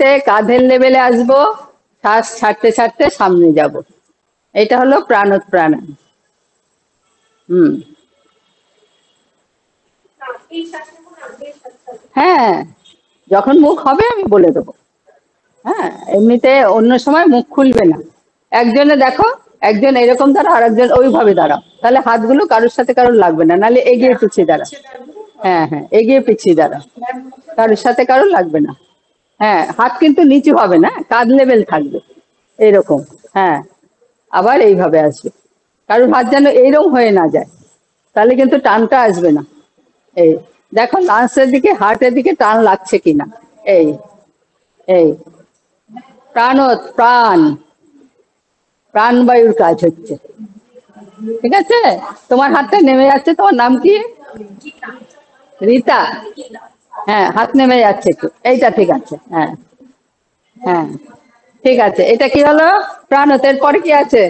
নিতে কাঁধের লেভেলে আসবো, শ্বাস ছাড়তে ছাড়তে সামনে যাব। এটা হলো প্রাণোৎপ্রাণায়াম। হ্যাঁ, যখন মুখ হবে আমি বলে দেবো। হ্যাঁ, এমনিতে অন্য সময় মুখ খুলবে না। একজনে দেখো, একজন এরকম দাঁড়া, আর একজন ওইভাবে দাঁড়াও, তাহলে হাতগুলো কারোর সাথে কারোর লাগবে না, নাহলে এগিয়ে পিছিয়ে দাঁড়াও। হ্যাঁ হ্যাঁ, এগিয়ে পিছিয়ে দাঁড়াও, কারোর সাথে কারোর লাগবে না। হ্যাঁ, হাত কিন্তু নিচু হবে না, কাঁধ লেভেল থাকবে এরকম। হ্যাঁ, আবার এইভাবে আসবে, কারোর হাত যেন এইরকম হয়ে না যায়, তাহলে কিন্তু টানটা আসবে না। এই দেখো লাঞ্চের দিকে, হার্টের দিকে টান লাগছে কিনা। এই এই প্রাণ প্রাণবায়ুর কাজ হচ্ছে। ঠিক আছে, তোমার হাতটা নেমে যাচ্ছে। তোমার নাম কি? রীতা। হ্যাঁ, হাত নেমে যাচ্ছে একটু, এইটা ঠিক আছে। হ্যাঁ হ্যাঁ, ঠিক আছে। এটা কি হলো? প্রাণতের পরে কি আছে?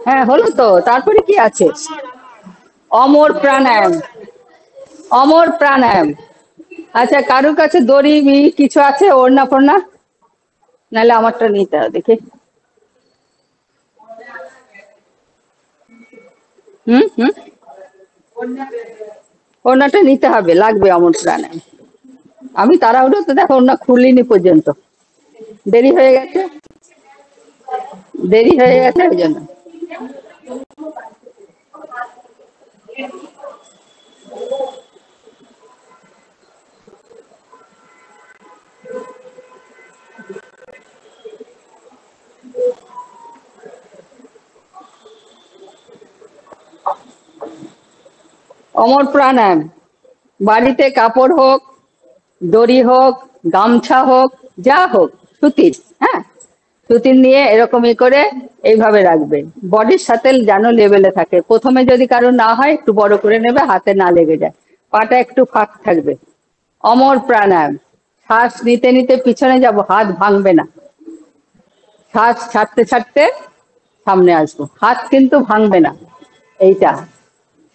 হ্যাঁ, হলো তো। তারপরে কি আছে? অমর প্রাণায়াম। অমর প্রাণায়াম। আচ্ছা, কারুর কাছে দড়ি কিছু আছে, ওড়না ফোড়না? নাহলে আমারটা নিতে হবে, দেখি। হুম হুম, ওড়নাটা নিতে হবে, লাগবে অমর প্রাণায়াম। আমি তাড়াহুড়ো তো দেখো ওড়না খুলিনি পর্যন্ত, দেরি হয়ে গেছে, দেরি হয়ে গেছে ওই জন্য। অমর প্রাণায়াম বাড়িতে কাপড় হোক, দড়ি হোক, গামছা হোক, যা হোক, সুতির। হ্যাঁ, সুতির নিয়ে এরকমই করে এইভাবে রাখবে, বডির সাথে যেন লেভেলে থাকে। প্রথমে যদি কারো না হয় একটু বড় করে নেবে, হাতে না লেগে যায়, পাটা একটু ফাঁক থাকবে। অমর প্রাণায়াম। শ্বাস নিতে নিতে পিছনে যাব, হাত ভাঙবে না। শ্বাস ছাড়তে ছাড়তে সামনে আসবো, হাত কিন্তু ভাঙবে না। এইটা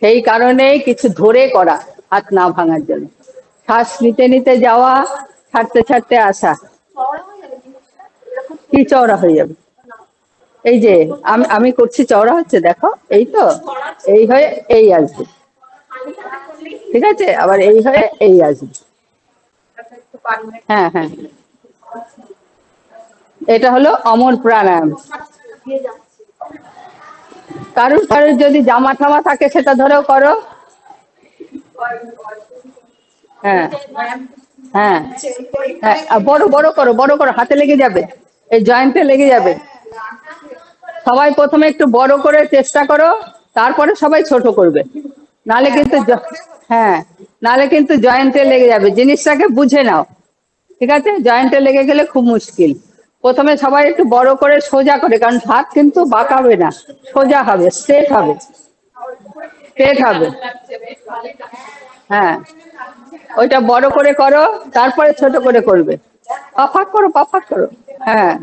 সেই কারণেই কিছু ধরে করা, হাত না ভাঙার জন্য। শ্বাস নিতে নিতে যাওয়া, ছাড়তে ছাড়তে আসা। কি চওড়া হয়ে যাবে? এই যে আমি আমি করছি, চওড়া হচ্ছে, দেখো। এই তো, এই হয়ে এই আসবে। ঠিক আছে, আবার এই হয়ে এই আসবে। হ্যাঁ হ্যাঁ, এটা হলো অমর প্রাণায়াম। কারুর কারুর যদি জামা ঠামা থাকে সেটা ধরেও করো। হ্যাঁ হ্যাঁ হ্যাঁ, বড় বড় করো, বড় করো, হাতে লেগে যাবে, এই জয়েন্টে লেগে যাবে। সবাই প্রথমে একটু বড় করে চেষ্টা করো, তারপরে সবাই ছোট করবে, নালে কিন্তু হ্যাঁ, নালে কিন্তু জয়েন্টে লেগে যাবে। জিনিসটাকে বুঝে নাও। ঠিক আছে, জয়েন্টে লেগে গেলে খুব মুশকিল। প্রথমে সবাই একটু বড় করে সোজা করে, কারণ হাত কিন্তু বাঁকাবে না, সোজা হবে, স্ট্রেট হবে, স্ট্রেট হবে। হ্যাঁ, ওইটা বড় করে করো, তারপরে ছোট করে করবে। পা ফাঁক করো, পা ফাঁক করো। হ্যাঁ,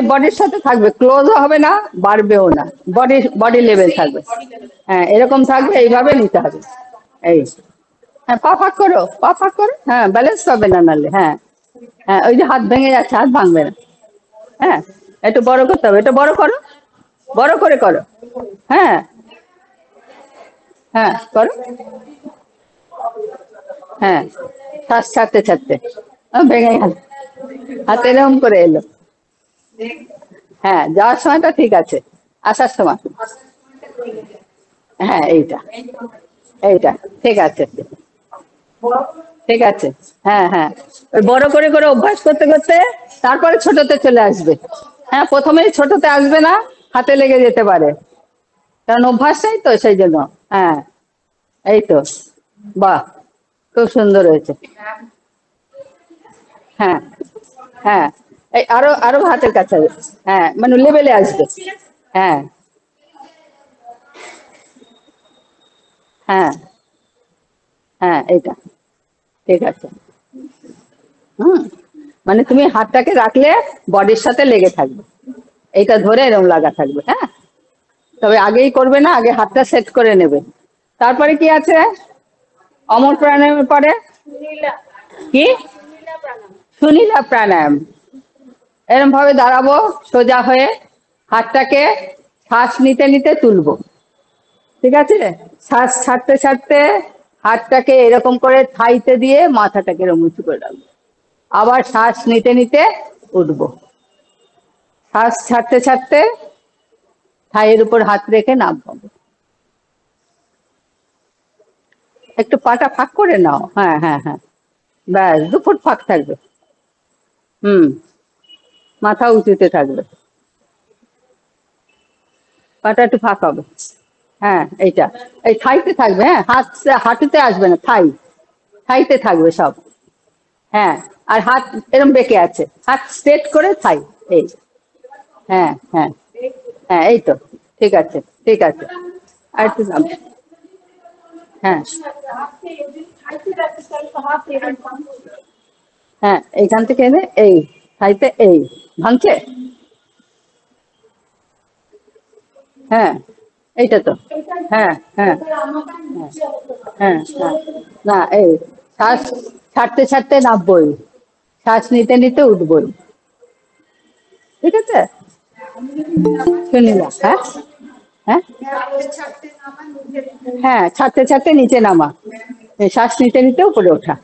বডির সাথে থাকবে, ক্লোজও হবে না, বাড়বেও না, বডি লেভেল থাকবে। হ্যাঁ, এরকম থাকবে, এইভাবে নিতে হবে। এই, হ্যাঁ, পা ফাঁক করো, পা ফাঁক করো। হ্যাঁ, ব্যালেন্স পাবে না নাহলে। হ্যাঁ হ্যাঁ, ওই যে হাত ভেঙে যাচ্ছে, হাত ভাঙবে না। হ্যাঁ, একটু বড় করতে হবে, একটু বড় করো, বড় করে করো। হ্যাঁ হ্যাঁ, করো। হ্যাঁ, শ্বাস ছাড়তে ছাড়তে ভেঙে গেল, হাতে এরকম করে এলো। হ্যাঁ, যাওয়ার সময়টা ঠিক আছে, আসার সময়। হ্যাঁ, এইটা এইটা ঠিক আছে, ঠিক আছে। হ্যাঁ হ্যাঁ, ওই বড় করে করে অভ্যাস করতে করতে তারপরে ছোটতে চলে আসবে। হ্যাঁ, প্রথমেই ছোটতে আসবে না, হাতে লেগে যেতে পারে, কারণ অভ্যাস নেই তো, সেই জন্য। হ্যাঁ, এই তো, বাহ, খুব সুন্দর হয়েছে। হ্যাঁ হ্যাঁ, এই আরো আরো হাতের কাছে আসবে। হ্যাঁ, মানে লেভেলে আসবে। হ্যাঁ হ্যাঁ হ্যাঁ, এইটা ঠিক আছে। হুম, মানে তুমি হাতটাকে রাখলে বডির সাথে লেগে থাকবে, এইটা ধরে এরকম লাগা থাকবে। হ্যাঁ, তবে আগেই করবে না, আগে হাতটা সেট করে নেবে। তারপরে কি আছে? অমর প্রাণায়ামের পরে কি? সুনীলা প্রাণায়াম। এরকম ভাবে দাঁড়াবো সোজা হয়ে, হাতটাকে শ্বাস নিতে নিতে তুলবো, ঠিক আছে? শ্বাস ছাড়তে ছাড়তে হাতটাকে এরকম করে থাইতে দিয়ে মাথাটাকে এরকম উঁচু করে রাখবো, আবার শ্বাস নিতে নিতে উঠবো, শ্বাস ছাড়তে ছাড়তে থাইয়ের উপর হাত রেখে নামবো। একটু পাটা ফাঁক করে নাও, হ্যাঁ হ্যাঁ হ্যাঁ, ব্যাস 2 ফুট ফাঁক থাকবে। হুম, মাথা উঁচুতে থাকবে, পাটা একটু ফাঁক হবে। হ্যাঁ, এইটা এই থাইতে থাকবে, হ্যাঁ, হাত হাঁটুতে আসবে না, থাইতে থাকবে সব। হ্যাঁ, আর হাত এরকম বেঁকে আছে, হাত স্ট্রেট করে থাই, এই, হ্যাঁ হ্যাঁ হ্যাঁ, এই তো, ঠিক আছে ঠিক আছে। আর একটু নাম, হ্যাঁ হ্যাঁ, এইখান থেকে এনে এই থাইতে এই ভাঙছে, হ্যাঁ এইটা তো, হ্যাঁ হ্যাঁ হ্যাঁ হ্যাঁ হ্যাঁ, না এই শ্বাস ছাড়তে ছাড়তে নামবই, শ্বাস নিতে নিতে উঠবই, ঠিক আছে? শুনিলাম, হ্যাঁ হ্যাঁ হ্যাঁ, ছাড়তে ছাড়তে নিচে নামা, শ্বাস নিতে নিতে উপরে ওঠা,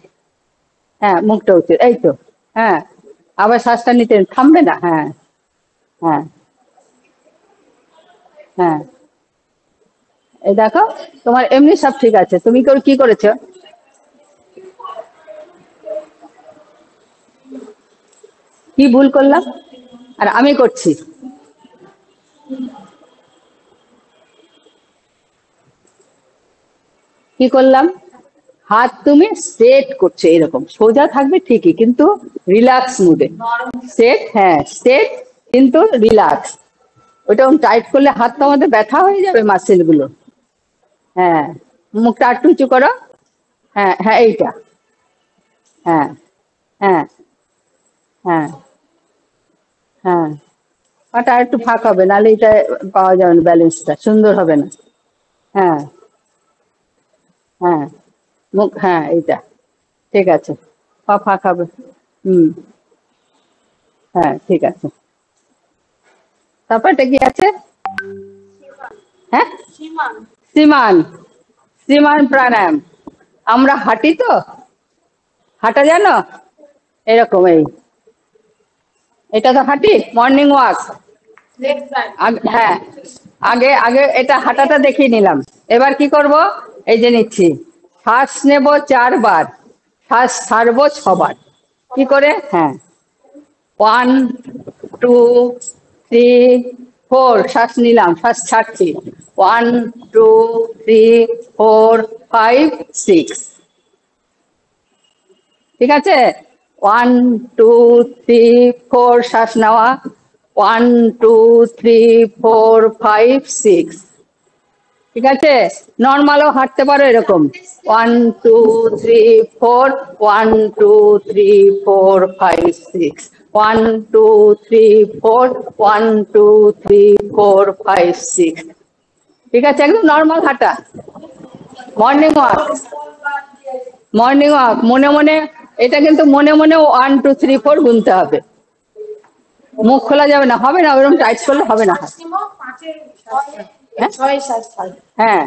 হ্যাঁ মুখটা উঠে, এই তো, হ্যাঁ, আবার শ্বাসটা নিতে থামবে না, হ্যাঁ হ্যাঁ হ্যাঁ। এই দেখো, তোমার এমনি সব ঠিক আছে, তুমি কি করেছো? কি ভুল করলাম আর আমি করছি? কি করলাম? হাত তুমি স্ট্রেট করছো, এরকম সোজা থাকবে ঠিকই, কিন্তু রিল্যাক্স মুডে স্ট্রেট, হ্যাঁ স্ট্রেট কিন্তু রিল্যাক্স। ওটা টাইট করলে হাত তো আমাদের ব্যথা হয়ে যাবে, মাসেল গুলো। হ্যাঁ, মুখটা একটু উঁচু করো, হ্যাঁ হ্যাঁ এইটা, হ্যাঁ হ্যাঁ হ্যাঁ হ্যাঁ, ওটা একটু ফাঁক হবে, নাহলে এটা পাওয়া যাবে না, ব্যালেন্সটা সুন্দর হবে না। হ্যাঁ হ্যাঁ, মুখ, হ্যাঁ এইটা, ঠিক আছে, পা ফাঁক হবে। হুম, হ্যাঁ ঠিক আছে। তারপর এটা কি আছে? হ্যাঁ, সীমান, সীমান প্রাণায়াম। আমরা হাঁটি তো, হাঁটা জানো? এরকম এই, এটা তো হাঁটি, মর্নিং ওয়াক। হ্যাঁ, আগে আগে এটা হাঁটাটা দেখিয়ে নিলাম, এবার কি করব? এই যে নিচ্ছি, শ্বাস নেব 4 বার, শ্বাস ছাড়বো 6 বার। কি করে? হ্যাঁ, 1 2 3 4, শ্বাস নিলাম, শ্বাস ছাড়ছি, 1 2 3 4 5 6, ঠিক আছে? 1 2 3 4, শ্বাস নেওয়া, 1 2 3 4 5 6, ঠিক আছে? নর্মালও হাঁটতে পারো এরকম, 1 2 3 4, 1 2 3 4 5 6, 1 2 3 4, 1 2 3 4 5 6, ঠিক আছে? একদম নর্মাল হাঁটা, মর্নিং ওয়াক, মর্নিং ওয়াক। মনে মনে, এটা কিন্তু মনে মনে 1 2 3 4 গুনতে হবে, মুখ খোলা যাবে না, হবে না, ওরকম টাইট করলে হবে না। হ্যাঁ,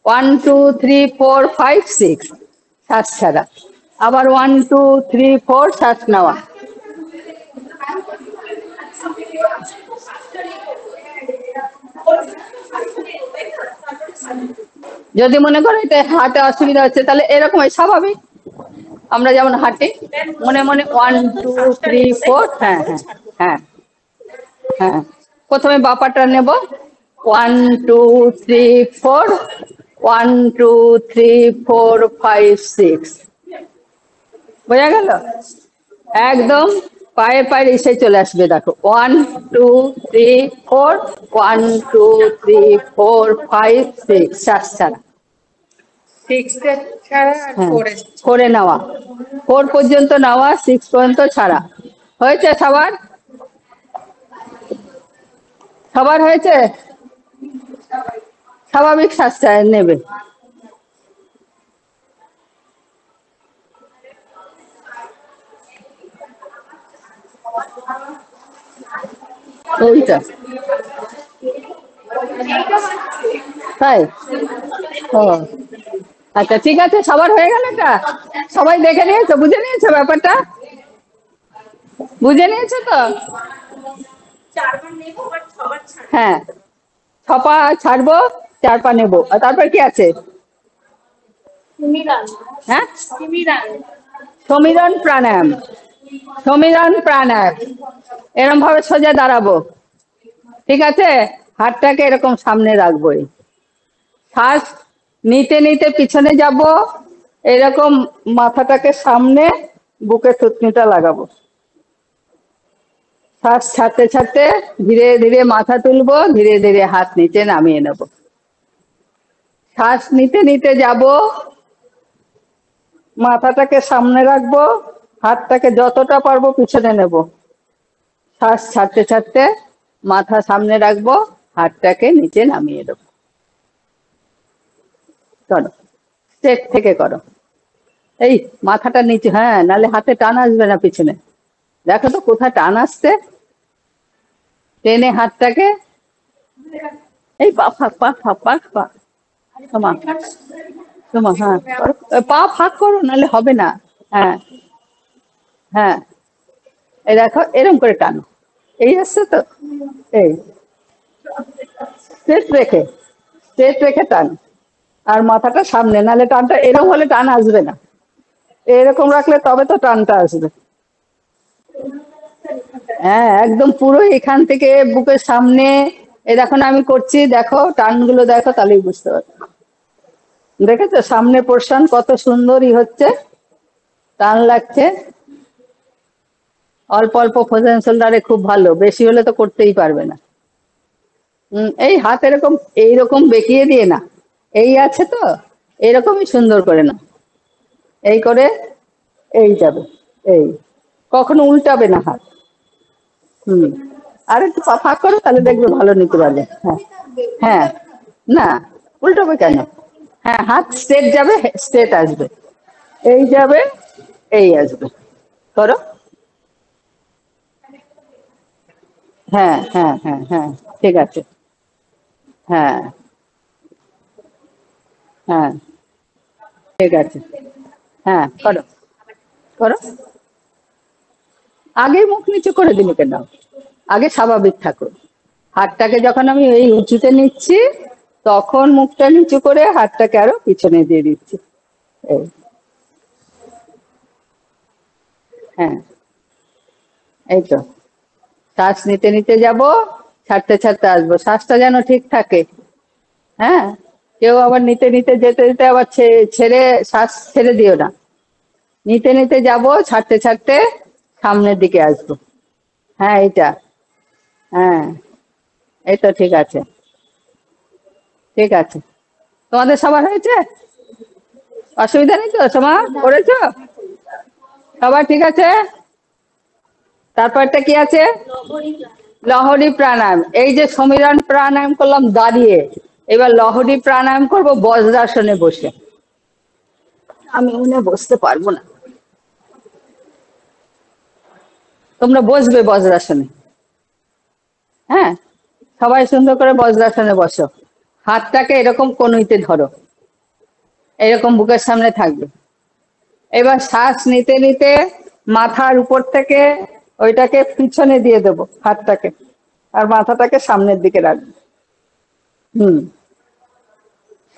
1 2 3 4 5 6, শ্বাস ছাড়া, আবার 1 2 3 4, শ্বাস নেওয়া। যদি মনে করো এটা হাঁটে অসুবিধা হচ্ছে, তাহলে এরকম স্বাভাবিক আমরা যেমন হাঁটি, মনে মনে 1 2 3 4, হ্যাঁ হ্যাঁ হ্যাঁ হ্যাঁ। প্রথমে বাপাটা নেব, 1 2 3 4, 1 2 3 4 5 6, বোঝা গেল? একদম পায়ে পায়ে এসে চলে আসবে, দেখো, 1 2 3 4, 1 2 3 4 5 6, শ্বাস ছাড়া, হ্যাঁ, করে নেওয়া, 4 পর্যন্ত নেওয়া, 6 পর্যন্ত ছাড়া। হয়েছে সবার? সবার হয়েছে? স্বাভাবিক শ্বাস নেবে, ওইটা তাই? ও আচ্ছা, ঠিক আছে, সবার হয়ে গেল এটা? সবাই দেখে নিয়েছো, বুঝে নিয়েছো ব্যাপারটা? বুঝে নিয়েছো তো? হ্যাঁ, 6 পা ছাড়বো, 4 পা নেবো, আর তারপর কি আছে? হ্যাঁ, সমীরণ প্রাণায়াম। সমীরণ প্রাণায়াম, এরকম ভাবে সোজা দাঁড়াবো, ঠিক আছে? হাতটাকে এরকম সামনে রাখবো, শ্বাস নিতে নিতে পিছনে যাব, এরকম মাথাটাকে সামনে, বুকে থুতনিটা লাগাবো, শ্বাস ছাড়তে ছাড়তে ধীরে ধীরে মাথা তুলবো, ধীরে ধীরে হাত নিচে নামিয়ে নেব। শ্বাস নিতে নিতে যাব, মাথাটাকে সামনে রাখবো, হাতটাকে যতটা পারবো পিছনে নেব, শ্বাস ছাড়তে ছাড়তে মাথা সামনে রাখবো, হাতটাকে নিচে নামিয়ে দেবো। করো, স্টেট থেকে করো। এই মাথাটা নিচে, হ্যাঁ, নালে হাতে টান আসবে না পিছনে। দেখো তো কোথায় টান আসছে, টেনে হাতটাকে, এই পা ফাঁক, পা ফাঁক, পা ফাঁক, তোমা তোমা, হ্যাঁ করো। পা ফাঁক করো, নালে হবে না। হ্যাঁ হ্যাঁ, এই দেখো এরকম করে টানো, এই আসছে তো, এই স্ট্রেট রেখে, স্ট্রেট রেখে টান, আর মাথাটা সামনে, নালে টানটা এরকম হলে টান আসবে না, এরকম রাখলে তবে তো টানটা আসবে। হ্যাঁ, একদম পুরো এখান থেকে বুকের সামনে, এই দেখো না আমি করছি, দেখো টানগুলো দেখো, তাহলেই বুঝতে পারবে। দেখেছো সামনে পোর্শন কত সুন্দরই হচ্ছে, টান লাগছে। অল্প অল্প ফ্রোজেন শোল্ডারে খুব ভালো, বেশি হলে তো করতেই পারবে না। এই হাত এরকম এইরকম বেঁকিয়ে দিয়ে না, এই আছে তো, এইরকমই সুন্দর করে না, এই করে এই যাবে, এই কখনো উল্টাবে না হাত। আর একটু ফাঁক করো, তাহলে দেখবে ভালো নিতে পারবে। হ্যাঁ হ্যাঁ, না উল্টাবে কেন? হ্যাঁ, হাত স্ট্রেট যাবে, স্ট্রেট আসবে, এই যাবে, এই আসবে, করো। হ্যাঁ হ্যাঁ হ্যাঁ হ্যাঁ, ঠিক আছে। হ্যাঁ হ্যাঁ, ঠিক আছে। হ্যাঁ করো, করো। আগে মুখ নিচু করে দিলে কেন? আগে স্বাভাবিক থাকো। হাতটাকে যখন আমি এই উঁচুতে নিচ্ছি, তখন মুখটা নিচু করে হাতটাকে আরো পিছনে দিয়ে দিচ্ছি, এই। হ্যাঁ, এই তো, শ্বাস নিতে নিতে যাব, ছাড়তে ছাড়তে আসবো, শ্বাসটা যেন ঠিক থাকে। হ্যাঁ, কেউ আবার নিতে নিতে যেতে যেতে আবার ছেড়ে, শ্বাস ছেড়ে দিও না। নিতে নিতে যাব, ছাড়তে ছাড়তে সামনের দিকে আসবো। হ্যাঁ, এইটা, হ্যাঁ, এই তো ঠিক আছে, ঠিক আছে। তোমাদের সবার হয়েছে? অসুবিধা নেই তো? তোমার করেছো সবার? ঠিক আছে। তারপরটা কি আছে? লহরী প্রাণায়াম। এই যে সমীরণ প্রাণায়াম করলাম দাঁড়িয়ে, এবার লহরী প্রাণায়াম করব বজ্রাসনে বসে। আমি মনে বসতে পারবো না, তোমরা বসবে বজ্রাসনে। হ্যাঁ, সবাই সুন্দর করে বজ্রাসনে বসো, হাতটাকে এরকম কনুইতে ধরো, এরকম বুকের সামনে থাকবে। এবার শ্বাস নিতে নিতে মাথার উপর থেকে ওইটাকে পিছনে দিয়ে দেবো হাতটাকে, আর মাথাটাকে সামনের দিকে রাখবো। হুম,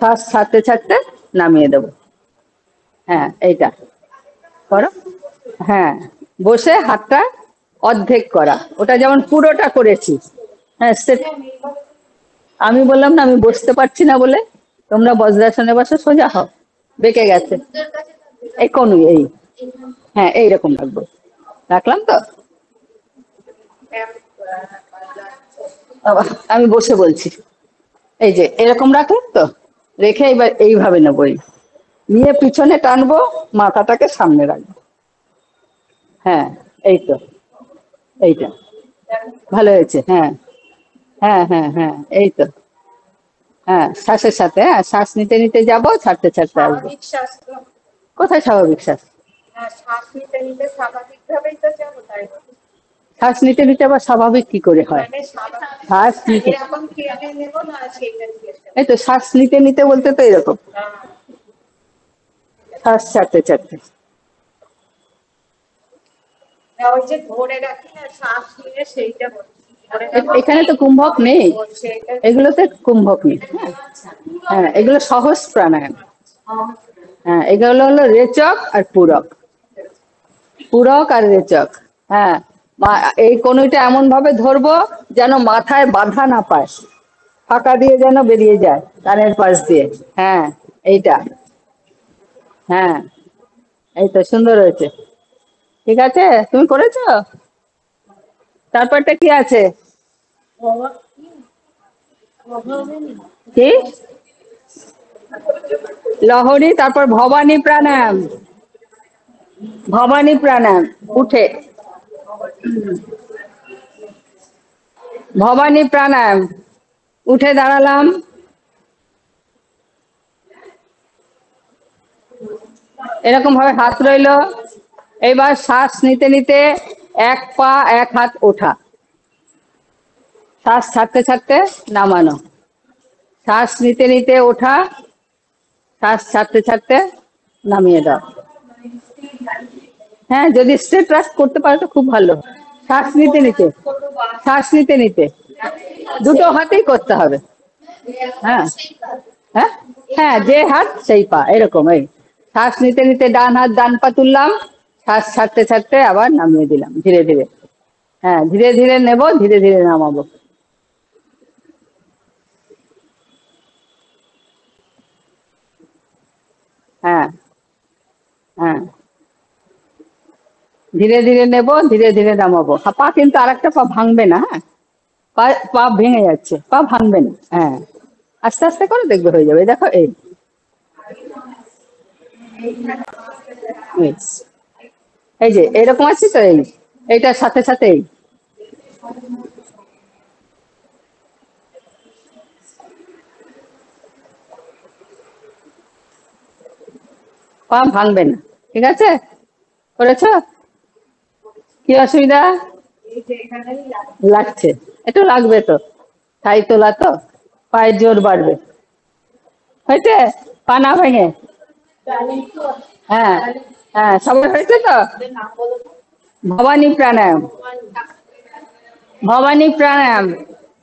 শ্বাস ছাড়তে ছাড়তে নামিয়ে দেবো। হ্যাঁ, এইটা করো। হ্যাঁ, বসে হাতটা অর্ধেক করা, ওটা যেমন পুরোটা করেছি। হ্যাঁ, আমি বললাম না আমি বসতে পারছি না বলে, তোমরা বজ্রাসনে বসে সোজা হও, বেঁকে গেছে, এই কনুই এই, হ্যাঁ এইরকম রাখবো, রাখলাম তো। আবার আমি বসে বলছি, এই যে এরকম রাখলাম তো, রেখে এবার এইভাবে নেবো, নিয়ে পিছনে টানবো, মাথাটাকে সামনে রাখবো। হ্যাঁ, এই তো, এইটা ভালো হয়েছে। হ্যাঁ হ্যাঁ হ্যাঁ হ্যাঁ, এই তো। হ্যাঁ, শ্বাসের সাথে, হ্যাঁ, শ্বাস নিতে নিতে যাবো, ছাড়তে ছাড়তে আসবো। কোথায় স্বাভাবিক শ্বাস? শ্বাস নিতে নিতে আবার স্বাভাবিক কি করে হয়? শ্বাস নিতে, এই তো শ্বাস নিতে নিতে বলতে তো এরকম শ্বাস ছাড়তে ছাড়তে। এখানে তো কুম্ভক নেই, এগুলোতে কুম্ভক নেই। হ্যাঁ, হ্যাঁ, এগুলো সহজ প্রাণায়াম। হ্যাঁ, এগুলো হলো রেচক আর পূরক, পূরক আর রেচক। হ্যাঁ, এই কনুইটা এমন ভাবে ধরবো যেন মাথায় বাধা না পায়, ফাঁকা দিয়ে যেন বেরিয়ে যায় কানের পাশ দিয়ে। হ্যাঁ, এইটা। হ্যাঁ, এই তো সুন্দর হয়েছে। ঠিক আছে, তুমি করেছো? তারপরটা কি আছে? কি? লহরী, তারপর ভবানী প্রাণায়াম। ভবানী প্রাণায়াম, উঠে ভবানী প্রাণায়াম, উঠে দাঁড়ালাম, এরকম ভাবে হাত রইলো। এবার শ্বাস নিতে নিতে এক পা এক হাত ওঠা, শ্বাস ছাড়তে ছাড়তে নামানো, শ্বাস নিতে নিতে ওঠা, শ্বাস ছাড়তে ছাড়তে নামিয়ে দাও। হ্যাঁ, যদি স্ট্রেট রাস্ট করতে পারো তো খুব ভালো। শ্বাস নিতে নিতে, শ্বাস নিতে নিতে দুটো হাতেই করতে হবে। হ্যাঁ, হ্যাঁ, হ্যাঁ, যে হাত সেই পা, এরকম। এই শ্বাস নিতে নিতে ডান হাত ডান পা তুললাম, শ্বাস ছাড়তে ছাড়তে আবার নামিয়ে দিলাম ধীরে ধীরে। হ্যাঁ, ধীরে ধীরে নেব, ধীরে ধীরে নামাবো। হ্যাঁ, হ্যাঁ, ধীরে ধীরে নেব, ধীরে ধীরে নামাবো। পা কিন্তু আর একটা পা ভাঙবে না। হ্যাঁ, পা পা ভেঙে যাচ্ছে, পা ভাঙবে না। হ্যাঁ, আস্তে আস্তে করে দেখবে হয়ে যাবে। দেখো, এই এই এই যে এরকম আছে তো, এই এইটার সাথে সাথে পা ভাঙবে না। ঠিক আছে, করেছ? কি অসুবিধা লাগছে? একটু লাগবে তো, তাই তোলা তো, পায়ের জোর বাড়বে। হয়েছে? পা না ভেঙে? হ্যাঁ, হ্যাঁ, সবার হয়েছে তো। ভবানী প্রাণায়াম, ভবানী প্রাণায়াম,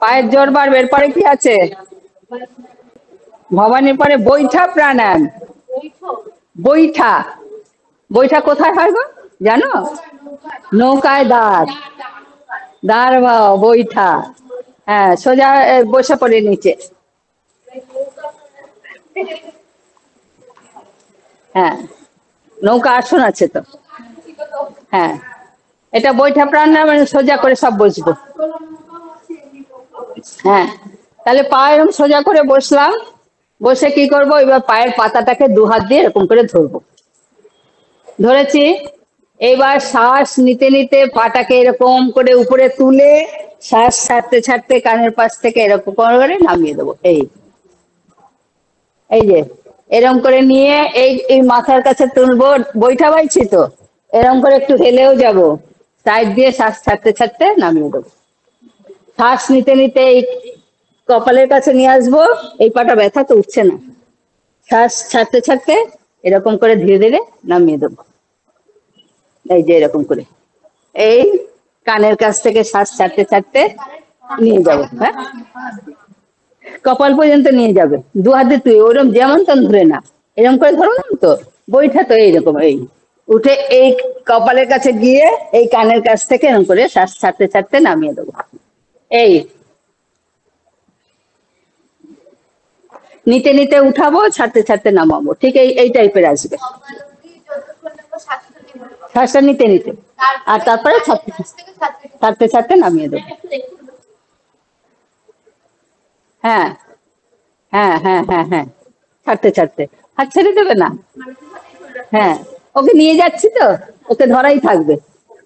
পায়ের জোর বাড়বে। এরপরে কি আছে? ভবানীর পরে বৈঠা প্রাণায়াম। বৈঠা, বৈঠা কোথায় হয় গো জানো? নৌকায় দাঁড়, দাঁড় বা বৈঠা। হ্যাঁ, সোজা বসে পড়ে নিচে। হ্যাঁ, নৌকা আসন আছে তো। হ্যাঁ, এটা বৈঠা প্রাণায়াম, মানে সোজা করে সব বসবো। হ্যাঁ, তাহলে পা এরকম সোজা করে বসলাম, বসে কি করব, এবার পায়ের পাতাটাকে দু হাত দিয়ে এরকম করে ধরবো। ধরেছি। এবার শ্বাস নিতে নিতে পাটাকে এরকম করে উপরে তুলে শ্বাস ছাড়তে ছাড়তে কানের পাশ থেকে এরকম করে নামিয়ে দেবো। এই এই যে এরকম করে নিয়ে এই এই মাথার কাছে তুলবো। বৈঠা বাইছি তো, এরকম করে একটু হেলেও যাব, সাইড দিয়ে শ্বাস ছাড়তে ছাড়তে নামিয়ে দেবো। শ্বাস নিতে নিতে এই কপালের কাছে নিয়ে আসবো। এই পাটা ব্যথা তো উঠছে না, শ্বাস ছাড়তে ছাড়তে এরকম করে ধীরে ধীরে নামিয়ে দেবো। এই যে এরকম করে এই কানের কাছ থেকে শ্বাস ছাড়তে ছাড়তে নিয়ে যাবো। হ্যাঁ, কপাল পর্যন্ত নিয়ে যাবে, দু হাতে তুই ওরকম যেমন তেমন ধরে না, এরকম করে ধরলাম তো। বইটা তো এইরকম, এই উঠে এই কপালের কাছে গিয়ে এই কানের কাছ থেকে এরকম করে শ্বাস ছাড়তে ছাড়তে নামিয়ে দেবো। এই নিতে নিতে উঠাবো, ছাড়তে ছাড়তে নামাবো। ঠিক এই এই টাইপের আসবে শ্বাসটা নিতে নিতে, আর তারপরে ছাড়তে ছাড়তে ছাড়তে নামিয়ে দেবো। হ্যাঁ, হ্যাঁ, হ্যাঁ, হ্যাঁ, হ্যাঁ, ছাড়তে ছাড়তে হাত ছেড়ে দেবে না। হ্যাঁ, ওকে নিয়ে যাচ্ছি তো, ওকে ধরাই থাকবে।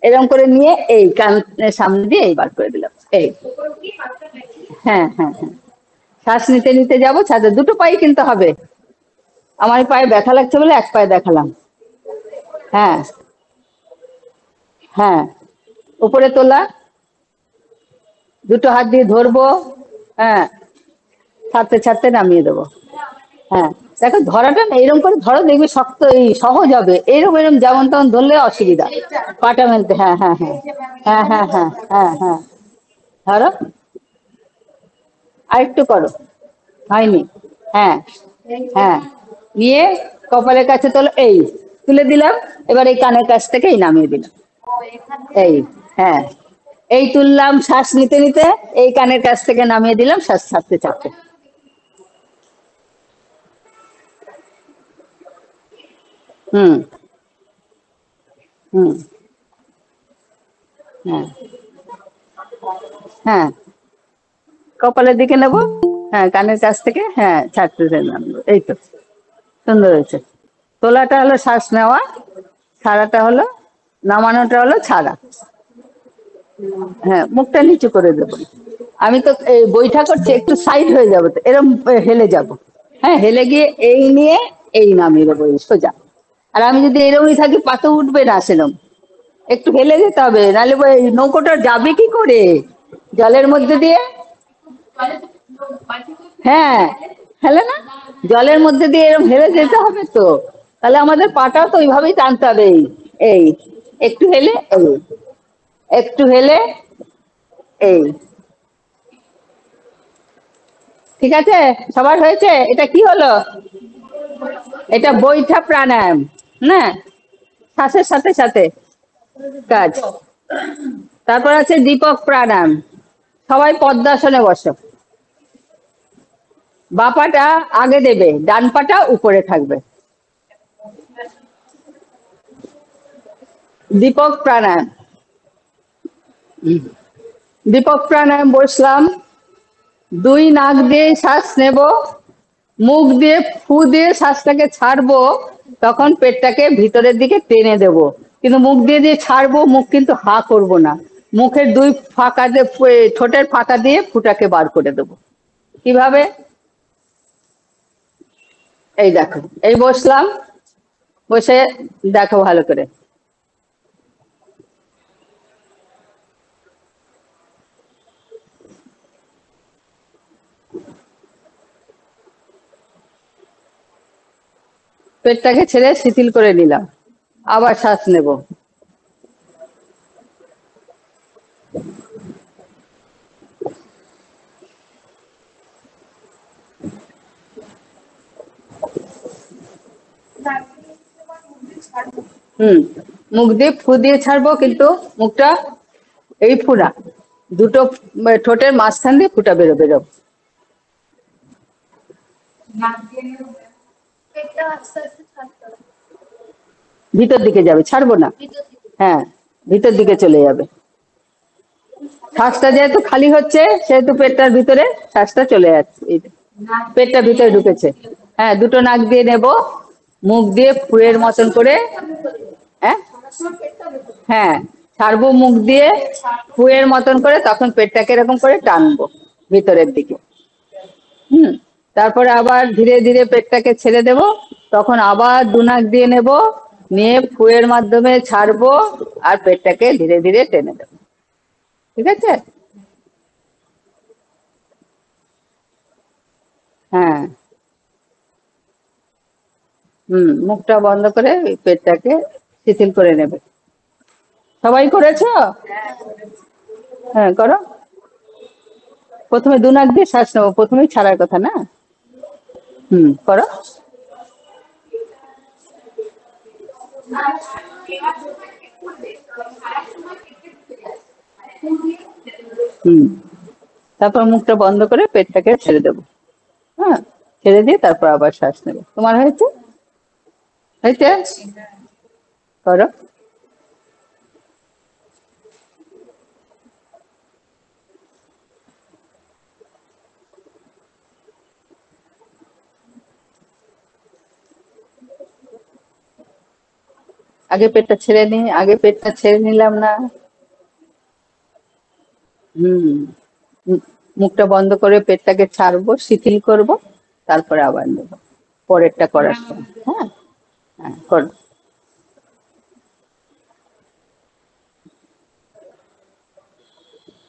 এরকম করে নিয়ে এই কানের সামনে দিয়ে এই বার করে দিলাম। এই হ্যাঁ, হ্যাঁ, হ্যাঁ, শ্বাস নিতে নিতে যাবো, ছাড়তে দুটো পাই কিন্তু হবে। আমার পায়ে ব্যথা লাগছে বলে এক পায়ে দেখালাম। হ্যাঁ, হ্যাঁ, উপরে তোলা, দুটো হাত দিয়ে ধরবো, হ্যাঁ, ছাড়তে ছাড়তে নামিয়ে দেবো। হ্যাঁ, দেখো ধরাটা না এরকম করে ধরো, দেখবে শক্ত এই সহজ হবে। এরকম এরকম যেমন তেমন ধরলে অসুবিধা, পাটা মেলতে। হ্যাঁ হ্যাঁ হ্যাঁ হ্যাঁ হ্যাঁ হ্যাঁ হ্যাঁ হ্যাঁ, ধরো আরেকটু করো, হয়নি। হ্যাঁ হ্যাঁ, নিয়ে কপালের কাছে তোলো, এই তুলে দিলাম। এবার এই কানের কাছ থেকে এই নামিয়ে দিলাম, এই, হ্যাঁ, এই তুললাম শ্বাস নিতে নিতে, এই কানের কাছ থেকে নামিয়ে দিলাম শ্বাস ছাড়তে ছাড়তে। হুম হুম, হ্যাঁ হ্যাঁ, কপালের দিকে নেবো, হ্যাঁ কানের কাছ থেকে, হ্যাঁ ছাড়তে নামবো, এই তো সুন্দর হয়েছে। তোলাটা হলো শ্বাস নেওয়া, ছাড়াটা হলো, নামানোটা হলো ছাড়া। হ্যাঁ, মুখটা নিচু করে দেবো। আমি তো এই বইটা করছি, একটু সাইড হয়ে যাবো তো, এরম হেলে যাব। হ্যাঁ, হেলে গিয়ে এই নিয়ে এই নামিয়ে দেবো, এই সোজা। আর আমি যদি এরমই থাকি, পাতো উঠবে না সেরম, একটু হেলে যেতে হবে, নাহলে ওই নৌকোটা যাবে কি করে জলের মধ্যে দিয়ে। হ্যাঁ, হেলে না, জলের মধ্যে দিয়ে এরকম হেলে যেতে হবে তো, তাহলে আমাদের পাটাও তো ওইভাবেই টানতে হবে। এই এই, একটু হেলে এই, একটু হেলে এই, ঠিক আছে? সবার হয়েছে? এটা কি হলো? এটা বৈঠা প্রাণায়াম, না, শ্বাসের সাথে সাথে কাজ। তারপর আছে দীপক প্রাণায়াম। সবাই পদ্মাসনে বসো, বাঁ পাটা আগে দেবে, ডান পাটা উপরে থাকবে। দীপক প্রাণায়াম। দীপক প্রাণায়াম বসলাম, দুই নাক দিয়ে শ্বাস নেব, মুখ দিয়ে ফু দিয়ে শ্বাসটাকে ছাড়বো, তখন পেটটাকে ভিতরের দিকে টেনে দেব। কিন্তু মুখ দিয়ে দিয়ে ছাড়বো, মুখ কিন্তু হা করব না, মুখের দুই ফাঁকা দিয়ে, ঠোঁটের ফাঁকা দিয়ে ফুটাকে বার করে দেবো। কিভাবে? এই দেখো, এই বসলাম, বসে দেখো ভালো করে। পেটটাকে ছেড়ে শিথিল করে নিলাম, আবার শ্বাস নেব। হুম, মুখ দিয়ে ফু দিয়ে ছাড়বো, কিন্তু মুখটা এই ফুটা, দুটো ঠোঁটের মাঝখান দিয়ে ফুটা বেরো বেরো, ভিতর দিকে যাবে, ছাড়বো না। হ্যাঁ, ভিতর দিকে চলে যাবে। শ্বাসটা যেহেতু খালি হচ্ছে, সেহেতু পেটটার ভিতরে শ্বাসটা চলে যাচ্ছে, এই পেটটা ভিতরে ঢুকেছে। হ্যাঁ, দুটো নাক দিয়ে নেব, মুখ দিয়ে ফুয়ের মতন করে। হ্যাঁ হ্যাঁ, ছাড়বো মুখ দিয়ে ফুয়ের মতন করে, তখন পেটটাকে এরকম করে টানবো ভিতরের দিকে। হুম, তারপরে আবার ধীরে ধীরে পেটটাকে ছেড়ে দেব, তখন আবার দুনাক দিয়ে নেব, নিয়ে ফুয়ের মাধ্যমে ছাড়বো, আর পেটটাকে ধীরে ধীরে টেনে দেবো। ঠিক আছে? হ্যাঁ, মুখটা বন্ধ করে ওই পেটটাকে শিথিল করে নেবে। সবাই করেছো? হ্যাঁ, করো। প্রথমে দুনাক দিয়ে শ্বাস নেবো, প্রথমেই ছাড়ার কথা না। করো। হুম, তারপর মুখটা বন্ধ করে পেটটাকে ছেড়ে দেবো। হ্যাঁ, ছেড়ে দিয়ে তারপর আবার শ্বাস নেবে। তোমার হয়েছে? হয়েছে? করো। আগে পেটটা ছেড়ে নি, আগে পেটটা ছেড়ে নিলাম না। হুম, মুখটা বন্ধ করে পেটটাকে ছাড়বো, শিথিল করব, তারপরে আবার নেব পরেরটা করার সময়। হ্যাঁ হ্যাঁ, করো।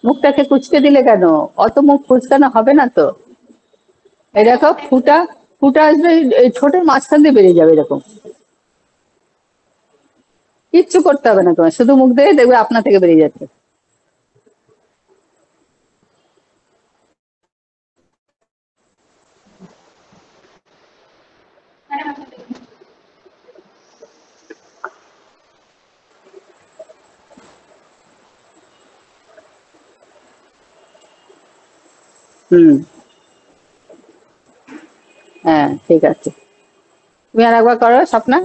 মুখটাকে কুচকে দিলে কেন? অত মুখ কুচকানো হবে না তো। এই দেখো ফুটা, ফুটা আসবে, এই ঠোঁটের মাঝখান দিয়ে বেরিয়ে যাবে এরকম। কিচ্ছু করতে হবে না তোমার, শুধু মুখ দিয়ে দেখবে আপনা থেকে বেরিয়ে যাচ্ছে। হুম। হ্যাঁ ঠিক আছে, তুমি আর একবার করো স্বপ্না।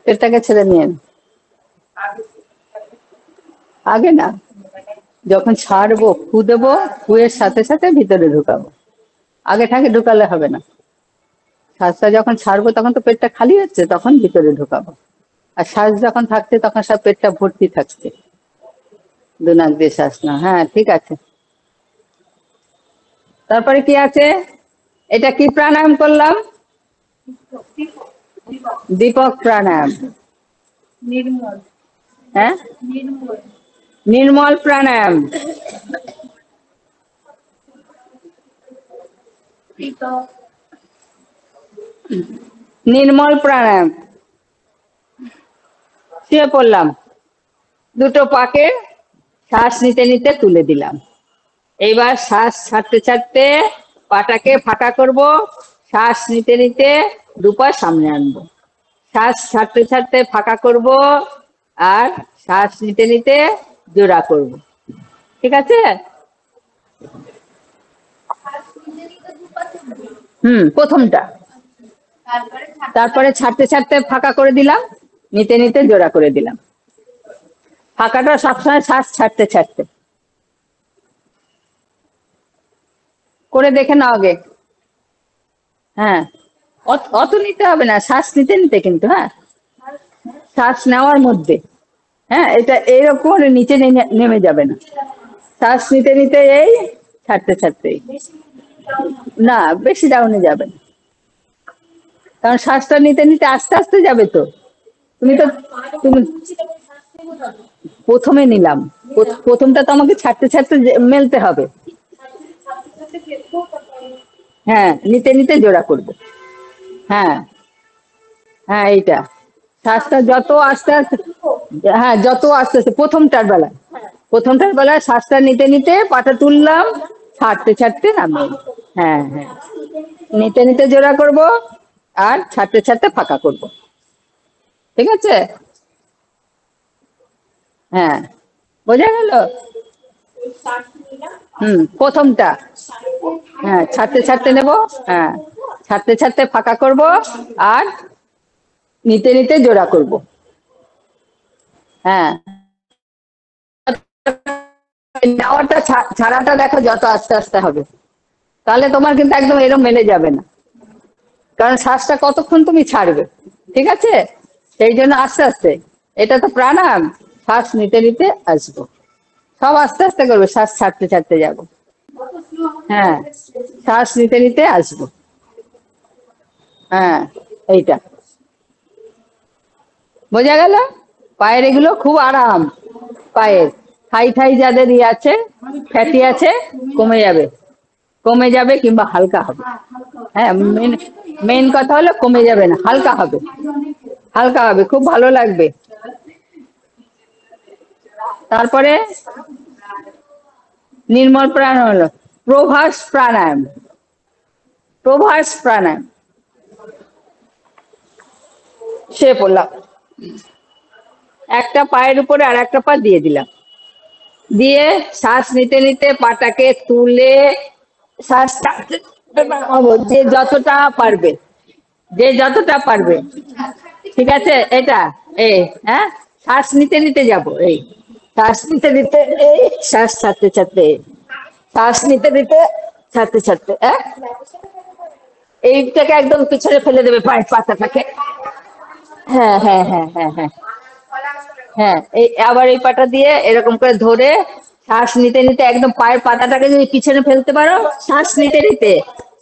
পেটটাকে ছেড়ে নিয়ে আগে না, যখন ছাড়বো ফু দেবো, ফুয়ের সাথে সাথে ভিতরে ঢুকাবো। আগে ঠাকে ঢুকালে হবে না। শ্বাসটা যখন ছাড়বো তখন তো পেটটা খালি হচ্ছে, তখন ভিতরে ঢুকাবো। আর শ্বাস যখন থাকছে তখন সব পেটটা ভর্তি থাকছে। দু নাক দিয়ে শ্বাস না, হ্যাঁ ঠিক আছে। তারপরে কি আছে? এটা কি প্রাণায়াম করলাম? দীপক প্রাণায়াম। হ্যাঁ, নির্মল প্রাণায়াম। নির্মল প্রাণায়াম। শুয়ে পড়লাম, দুটো পাকে শ্বাস নিতে নিতে তুলে দিলাম। এইবার শ্বাস ছাড়তে ছাড়তে পাটাকে ফাঁকা করব, শ্বাস নিতে নিতে দুপা সামনে আনবো। শ্বাস ছাড়তে ছাড়তে ফাঁকা করব, আর শ্বাস নিতে নিতে জোড়া করব। ঠিক আছে? প্রথমটা। তারপরে ছাড়তে ছাড়তে ফাঁকা করে দিলাম, নিতে নিতে জোড়া করে দিলাম। ফাঁকাটা সবসময় শ্বাস ছাড়তে ছাড়তে করে দেখে নাও আগে। হ্যাঁ, অত নিতে হবে না, শ্বাস নিতে নিতে কিন্তু। হ্যাঁ, শ্বাস নেওয়ার মধ্যে। হ্যাঁ, এটা এইরকম করে নিচে নেমে যাবে না। শ্বাস নিতে নিতে এই, ছাড়তে ছাড়তে না, বেশি ডাউনে যাবে না, কারণ শ্বাসটা নিতে নিতে আস্তে আস্তে যাবে তো। তুমি তো তুমি প্রথমে নিলাম, প্রথমটা তো আমাকে ছাড়তে ছাড়তে মেলতে হবে। হ্যাঁ, নিতে নিতে জোড়া করবো। হ্যাঁ, হ্যাঁ এইটা শ্বাসটা যত আস্তে আস্তে, হ্যাঁ যত আস্তে আস্তে প্রথমটার বেলায় শ্বাসটা নিতে নিতে পাটা তুললাম, ছাড়তে ছাড়তে নামলাম। হ্যাঁ হ্যাঁ, নিতে নিতে জোড়া করব, আর ছাড়তে ছাড়তে ফাঁকা করব। ঠিক আছে? হ্যাঁ, বোঝা গেল? প্রথমটা। হ্যাঁ, ছাড়তে ছাড়তে নেব। হ্যাঁ, ছাড়তে ছাড়তে ফাঁকা করব, আর নিতে নিতে জোড়া করব। হ্যাঁ, নেওয়াটা ছাড়াটা দেখো যত আস্তে আস্তে হবে, তাহলে তোমার কিন্তু একদম এরকম মেলে যাবে না, কারণ শ্বাসটা কতক্ষণ তুমি ছাড়বে। ঠিক আছে? সেই জন্য আস্তে আস্তে, এটা তো প্রাণায়াম, শ্বাস নিতে নিতে আসবো, সব আস্তে আস্তে করবে, শ্বাস ছাড়তে ছাড়তে যাবো। হ্যাঁ, শ্বাস নিতে নিতে আসবো। হ্যাঁ, এইটা বোঝা গেল? পায়ের এগুলো খুব আরাম। পায়ের ঠাই ঠাই যাদের আছে, ফ্যাটি আছে, কমে যাবে, কমে যাবে কিংবা হালকা হবে। হ্যাঁ, মেন মেন কথা হলো কমে যাবে না, হালকা হবে, হালকা হবে, খুব ভালো লাগবে। তারপরে নির্মল প্রাণায়াম হলো প্রভাস প্রাণায়াম। প্রভাস প্রাণায়াম। সে পড়লাম, একটা পায়ের উপরে আর একটা পা দিয়ে দিলাম, দিয়ে শ্বাস নিতে নিতে পাটাকে তুলে শ্বাস যে যতটা পারবে, যে যতটা পারবে। ঠিক আছে? এটা এই, হ্যাঁ, শ্বাস নিতে নিতে যাব, এই শ্বাস নিতে নিতে, এই শ্বাস ছাড়তে ছাড়তে, শ্বাস নিতে নিতে ছাড়তে ছাড়তে, হ্যাঁ, এইটাকে একদম পিছনে ফেলে দেবে পায়ের পাতাটাকে। হ্যাঁ হ্যাঁ হ্যাঁ হ্যাঁ হ্যাঁ হ্যাঁ, এই আবার এই পাটা দিয়ে এরকম করে ধরে শ্বাস নিতে নিতে একদম পায়ের পাতাটাকে যদি পিছনে ফেলতে পারো, শ্বাস নিতে নিতে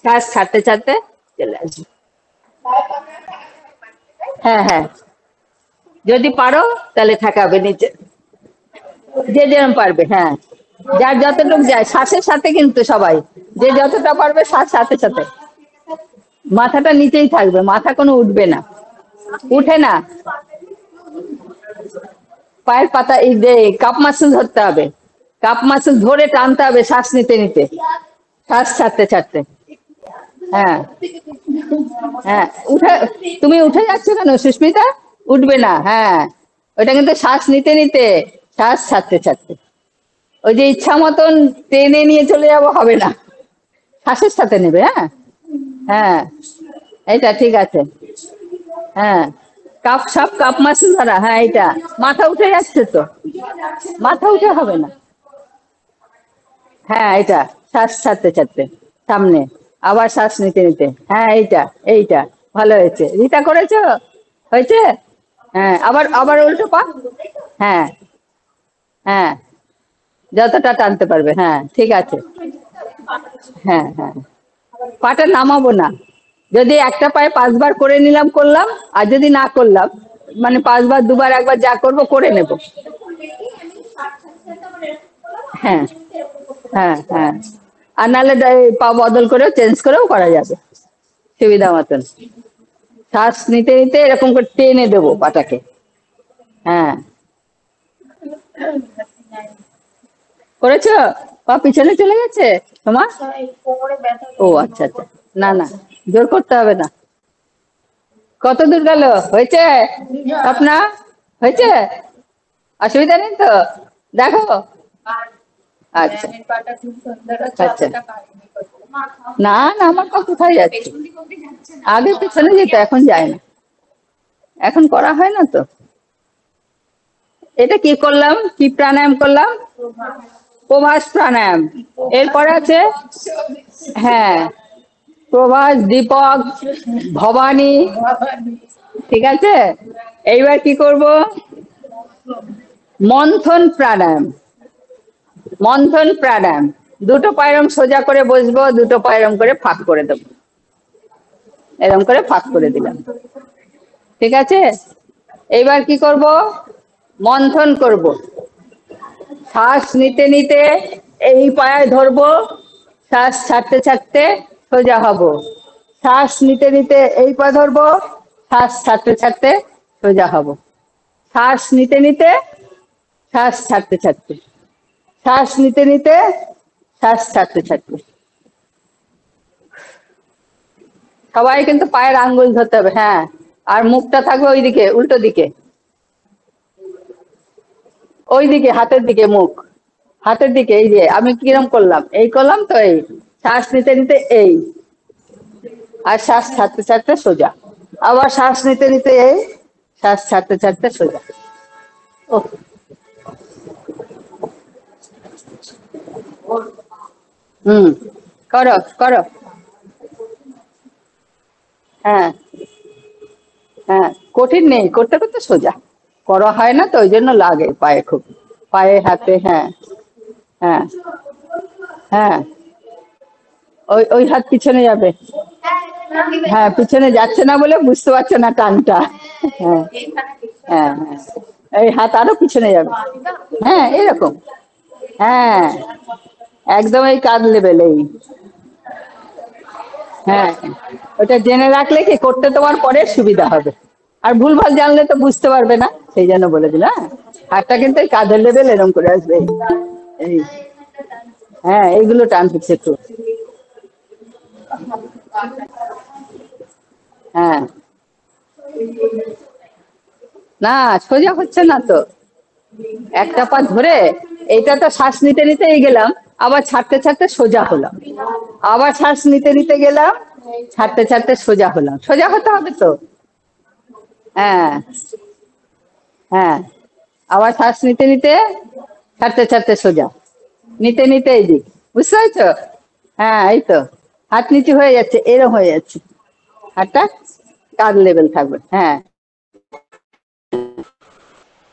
শ্বাস ছাড়তে ছাড়তে চলে আসবে। হ্যাঁ হ্যাঁ, যদি পারো তাহলে ঠেকাবে নিচে, যে যেরকম পারবে। হ্যাঁ, যার যতটুকু যায় শ্বাসের সাথে, কিন্তু সবাই যে যতটা পারবে শ্বাস সাথে সাথে। মাথাটা নিচেই থাকবে, মাথা কোনো উঠবে না, উঠে না। পায়ের পাতা, এই যে কাপ মাসুল ধরতে হবে, কাপ মাসুল ধরে টানতে হবে শ্বাস নিতে নিতে, শ্বাস ছাড়তে ছাড়তে। হ্যাঁ হ্যাঁ, উঠে, তুমি উঠে যাচ্ছ কেন সুস্মিতা? উঠবে না। হ্যাঁ, ওটা কিন্তু শ্বাস নিতে নিতে, শ্বাস ছাড়তে ছাড়তে। ওই যে ইচ্ছা মতন টেনে নিয়ে চলে যাবো হবে না, শ্বাসের সাথে নেবে। হ্যাঁ হ্যাঁ, এইটা ঠিক আছে। হ্যাঁ, কাপ সাপ কাপ মাসুল ধরা। হ্যাঁ, এইটা মাথা উঠে যাচ্ছে তো, মাথা উঠে হবে না। হ্যাঁ, এটা শ্বাস ছাড়তে ছাড়তে সামনে, আবার শ্বাস নিতে নিতে। হ্যাঁ, এইটা এইটা ভালো হয়েছে, রিতা করেছো? হয়েছে। হ্যাঁ, আবার আবার উল্টো পা। হ্যাঁ হ্যাঁ, যতটা টানতে পারবে। হ্যাঁ, ঠিক আছে। হ্যাঁ হ্যাঁ, পাটা নামাবো না। যদি একটা পায়ে 5 বার করে নিলাম করলাম, আর যদি না করলাম, মানে 5 বার 2 বার 1 বার যা করবো করে নেব। হ্যাঁ হ্যাঁ হ্যাঁ, আর নাহলে পা বদল করেও চেঞ্জ করেও করা যাবে সুবিধা মতন। শ্বাস নিতে নিতে এরকম করে টেনে দেবো পাটাকে। হ্যাঁ, করেছো? পা পিছনে চলে গেছে তোমার? ও আচ্ছা আচ্ছা, না না, জোর করতে হবে না। কত দূর গেল? হয়েছে আপনা? হয়েছে? অসুবিধা নেই তো? দেখো। আচ্ছা আচ্ছা, না না, আমার পা কোথায় যাচ্ছে? আগে পিছনে যেত, এখন যায় না, এখন করা হয় না তো। এটা কি করলাম, কি প্রাণায়াম করলাম? প্রভাস প্রাণায়াম। এরপর আছে, হ্যাঁ, প্রভাস, দীপক, ভবানী। ঠিক আছে, এইবার কি করব? মন্থন প্রাণায়াম। মন্থন প্রাণায়াম, দুটো পায়রম সোজা করে বসবো, দুটো পায়রম করে ফাঁক করে দেবো, এরকম করে ফাঁক করে দিলাম। ঠিক আছে, এইবার কি করব? মন্থন করব। শ্বাস নিতে নিতে এই পায়ে ধরবো, শ্বাস ছাড়তে ছাড়তে সোজা হব। শ্বাস নিতে নিতে এই পা ধরবো, শ্বাস ছাড়তে ছাড়তে সোজা হব। শ্বাস নিতে নিতে, শ্বাস ছাড়তে ছাড়তে, শ্বাস নিতে নিতে, শ্বাস ছাড়তে ছাড়তে। সবাই কিন্তু পায়ের আঙ্গুল ধরতে হবে। হ্যাঁ, আর মুখটা থাকবে ওইদিকে, উল্টো দিকে, ওইদিকে হাতের দিকে মুখ, হাতের দিকে। এই যে আমি কিরম করলাম, এই করলাম তো, এই শ্বাস নিতে নিতে এই, আর শ্বাস ছাড়তে ছাড়তে সোজা, আবার শ্বাস নিতে নিতে এই, শ্বাস ছাড়তে ছাড়তে সোজা। ও, হুম, করো করো। হ্যাঁ হ্যাঁ, কঠিন নেই, করতে করতে সোজা। করা হয় না তো, ওই জন্য লাগে পায়ে খুব, পায়ে হাতে। হ্যাঁ হ্যাঁ হ্যাঁ, ওই ওই হাত পিছনে যাবে। হ্যাঁ, পিছনে যাচ্ছে না বলে বুঝতে পারছো না টানটা। হ্যাঁ হ্যাঁ হ্যাঁ, এই হাত আরো পিছনে যাবে। হ্যাঁ, এরকম। হ্যাঁ, একদম এই কাঁধ লেভেলেই। হ্যাঁ, ওটা জেনে রাখলে কি করতে তোমার পরে সুবিধা হবে, আর ভুলভাল জানলে তো বুঝতে পারবে না, সেই জন্য বলে দিলাম। হ্যাঁ, হাতটা কিন্তু এই কাঁধের লেভেল এরকম করে আসবে। এই, হ্যাঁ, এইগুলো টান হচ্ছে একটু। হ্যাঁ, না, সোজা হচ্ছে না তো। একটা পা ধরে, এইটা তো শ্বাস নিতে নিতেই গেলাম, আবার ছাড়তে ছাড়তে সোজা হলাম, আবার শ্বাস নিতে নিতে গেলাম, ছাড়তে ছাড়তে সোজা হলাম। সোজা হতে হবে তো। হ্যাঁ হ্যাঁ, আবার শ্বাস নিতে নিতে, ছাড়তে ছাড়তে সোজা, নিতে নিতে এই দিক। বুঝতে পারছো? হ্যাঁ, এই তো, হাত নিচু হয়ে যাচ্ছে, এরম হয়ে যাচ্ছে, হাতটা কাঁধ লেভেল থাকবে। হ্যাঁ,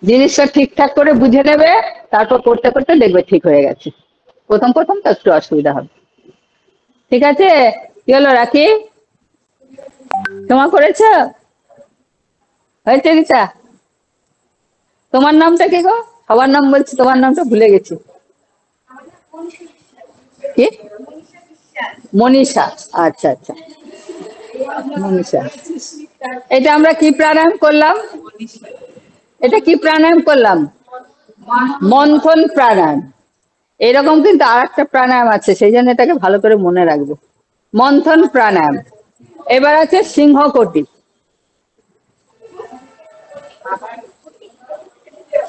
জিনিসটা ঠিকঠাক করে বুঝে নেবে, তারপর করতে করতে দেখবে ঠিক হয়ে গেছে। প্রথম প্রথম তো একটু অসুবিধা হবে। ঠিক আছে, কি হলো রাখি, ক্ষমা করেছ? হয়েছে রীতা? তোমার নামটা কি গো? সবার নাম বলছি, তোমার নামটা ভুলে গেছি। কি? মনীষা। আচ্ছা আচ্ছা, মনীষা। এটা আমরা কি প্রাণায়াম করলাম? এটা কি প্রাণায়াম করলাম? মন্থন প্রাণায়াম। এরকম কিন্তু আর একটা প্রাণায়াম আছে, সেই জন্য এটাকে ভালো করে মনে রাখবে। মন্থন প্রাণায়াম। এবার আছে সিংহকোটি।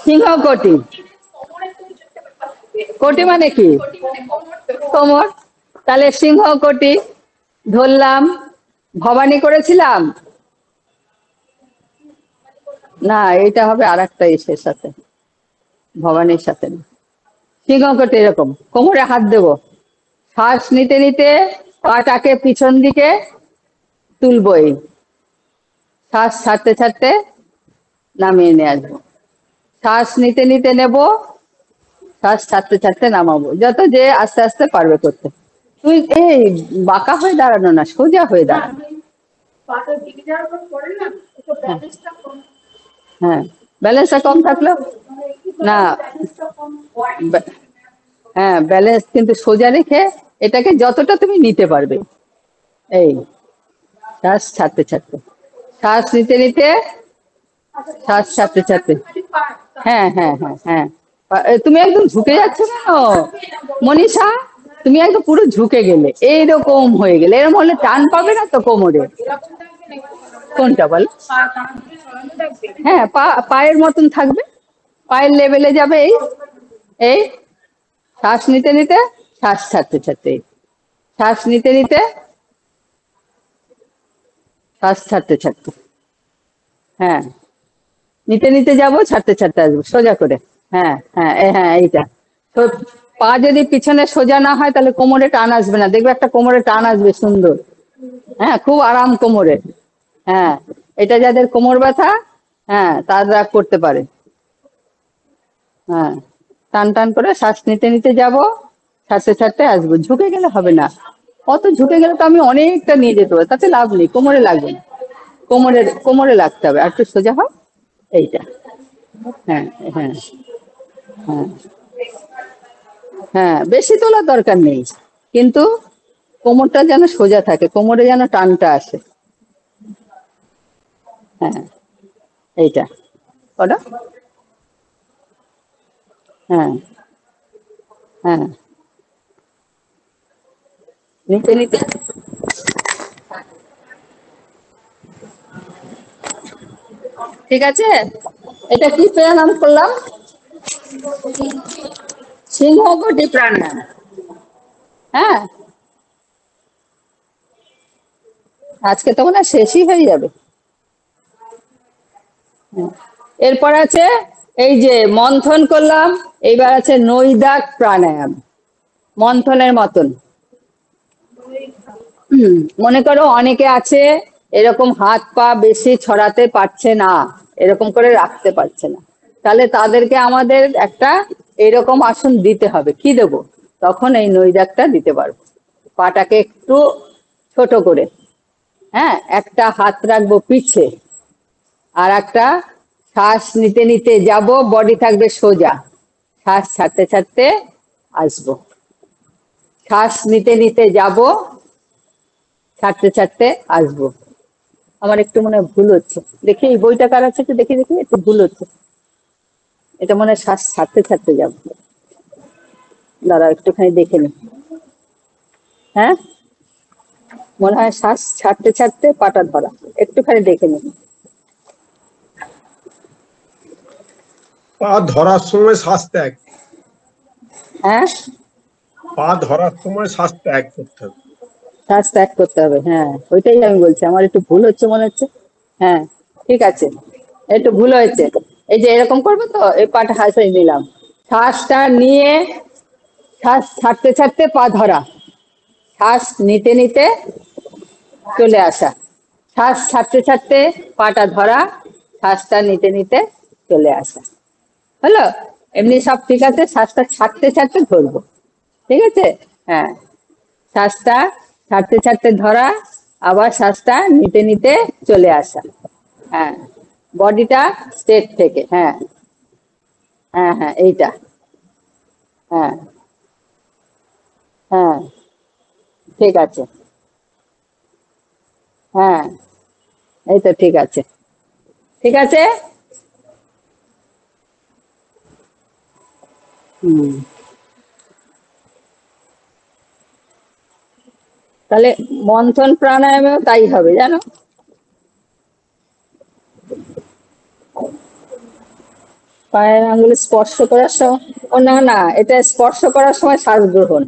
সিংহকোটি, কোটি মানে কি? কোমর। তাহলে সিংহকোটি ধরলাম। ভবানী করেছিলাম না, এটা হবে আর একটা ইসের সাথে, ভবানীর সাথে না। সিংহকোটি এরকম কোমরে হাত দেবো, শ্বাস নিতে নিতে পাটাকে পিছন দিকে তুলবই, শ্বাস ছাড়তে ছাড়তে নামিয়ে নিয়ে আসবো, শ্বাস নিতে নিতে নেব, শ্বাস ছাড়তে ছাড়তে নামাবো, যত যে আস্তে আস্তে পারবে করতে। তুই এই বাঁকা হয়ে দাঁড়ানো না, সোজা হয়ে দাঁড়ানো। হ্যাঁ, ব্যালেন্সটা কম থাকলো না। হ্যাঁ, ব্যালেন্স কিন্তু সোজা রেখে এটাকে যতটা তুমি নিতে পারবে। এই শ্বাস ছাড়তে ছাড়তে, শ্বাস নিতে নিতে, শ্বাস ছাড়তে ছাড়তে। হ্যাঁ হ্যাঁ হ্যাঁ হ্যাঁ, তুমি একদম ঝুঁকে যাচ্ছ কেন মনীষা? তুমি একদম পুরো ঝুঁকে গেলে, এইরকম হয়ে গেলে, এরকম হলে টান পাবে না তো কোমরে। কোনটা বল? হ্যাঁ, পায়ের মতন থাকবে, পায়ের লেভেলে যাবে। এই এই শ্বাস নিতে নিতে, শ্বাস ছাড়তে ছাড়তে, শ্বাস নিতে নিতে, শ্বাস ছাড়তে ছাড়তে। হ্যাঁ, নিতে নিতে যাবো, ছাড়তে ছাড়তে আসবো সোজা করে। হ্যাঁ হ্যাঁ হ্যাঁ, এইটা তো। পা যদি পিছনে সোজা না হয় তাহলে কোমরে টান আসবে না, দেখবে একটা কোমরে টান আসবে সুন্দর। হ্যাঁ, খুব আরাম কোমরে। হ্যাঁ, এটা যাদের কোমর ব্যথা, হ্যাঁ তারা করতে পারে। হ্যাঁ, টান টান করে শ্বাস নিতে নিতে যাব, ছাড়তে ছাড়তে আসবো, ঝুঁকে গেলে হবে না। অত ঝুঁকে গেলে তো আমি অনেকটা নিয়ে যেতে পারি, তাতে লাভ নেই, কোমরে লাগবে না। কোমরে লাগতে হবে, আর একটু সোজা হয়। এইটা। হ্যাঁ হ্যাঁ হ্যাঁ হ্যাঁ, বেশি তোলার দরকার নেই, কিন্তু কোমরটা যেন সোজা থাকে, কোমরে যেন টানটা আসে। হ্যাঁ, এইটা করো। হ্যাঁ হ্যাঁ, নিতে নিতে। ঠিক আছে, এটা কি প্রাণায়াম করলাম? সিংহকোটি প্রাণায়াম। হ্যাঁ, আজকে তো মনে হয় শেষই হয়ে যাবে। এরপর আছে এই যে মন্থন করলাম, এইবার আছে নৈদাক প্রাণায়াম, মন্থনের মতন। মনে করো অনেকে আছে এরকম হাত পা বেশি ছড়াতে পারছে না, এরকম করে রাখতে পারছে না, তাহলে তাদেরকে আমাদের একটা এরকম আসন দিতে হবে। কি দেবো? তখন এই নৈদাকটা দিতে পারবো। পাটাকে একটু ছোট করে, হ্যাঁ, একটা হাত রাখবো পিছে, আর একটা শ্বাস নিতে নিতে যাব, বডি থাকবে সোজা, শ্বাস ছাড়তে ছাড়তে আসবো, শ্বাস নিতে নিতে যাব, ছাড়তে ছাড়তে আসবো। আমার একটু মনে হয় ভুল হচ্ছে, দেখি এই বইটা কার আছে, একটু দেখি দেখি, একটু ভুল হচ্ছে। এটা মনে হয় শ্বাস ছাড়তে ছাড়তে যাবো, দাঁড়াও একটুখানি দেখে নি। হ্যাঁ, মনে হয় শ্বাস ছাড়তে ছাড়তে পাটা ধরা, একটুখানি দেখে নি। পা ধরার সময় শ্বাস ত্যাগ, হ্যাঁ, পা ধরার সময় শ্বাস ত্যাগ করতে হবে। শ্বাস ত্যাগ করতে হবে, হ্যাঁ ওইটাই আমি বলছি, আমার একটু ভুল হচ্ছে মনে হচ্ছে। হ্যাঁ, ঠিক আছে, একটু ভুল হয়েছে। এই যে এরকম করবো তো, এই পাটা হাসিয়ে দিলাম, শ্বাসটা নিয়ে শ্বাস ছাড়তে ছাড়তে পা ধরা, শ্বাস নিতে নিতে চলে আসা, শ্বাস ছাড়তে ছাড়তে পাটা ধরা, শ্বাসটা নিতে নিতে চলে আসা। হলো? এমনি সব ঠিক আছে, শ্বাসটা ছাড়তে ছাড়তে ধরবো। ঠিক আছে? হ্যাঁ, শ্বাসটা ছাড়তে ছাড়তে ধরা, আবার শ্বাসটা নিতে নিতে চলে আসা। হ্যাঁ, বডিটা স্ট্রেট থেকে। হ্যাঁ হ্যাঁ হ্যাঁ, এইটা। হ্যাঁ হ্যাঁ, ঠিক আছে। হ্যাঁ, এই তো ঠিক আছে। ঠিক আছে। হুম, তাহলে মন্থন প্রাণায়ামেও তাই হবে, জানো। পায়ের আঙ্গুলে স্পর্শ করার সময়, ও না না, এটা স্পর্শ করার সময় শ্বাস গ্রহণ।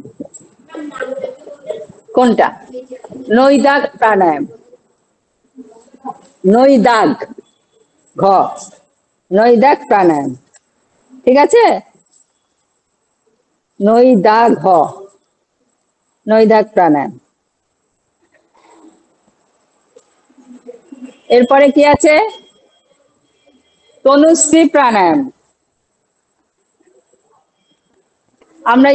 কোনটা? নৈদাগ প্রাণায়াম। নৈদাগ, ঘ, নৈদাগ প্রাণায়াম। ঠিক আছে। নৈদাগ, ঘ, নৈদাগ প্রাণায়াম। এরপরে কি আছে? তনুশ্রী প্রাণায়াম। আমরা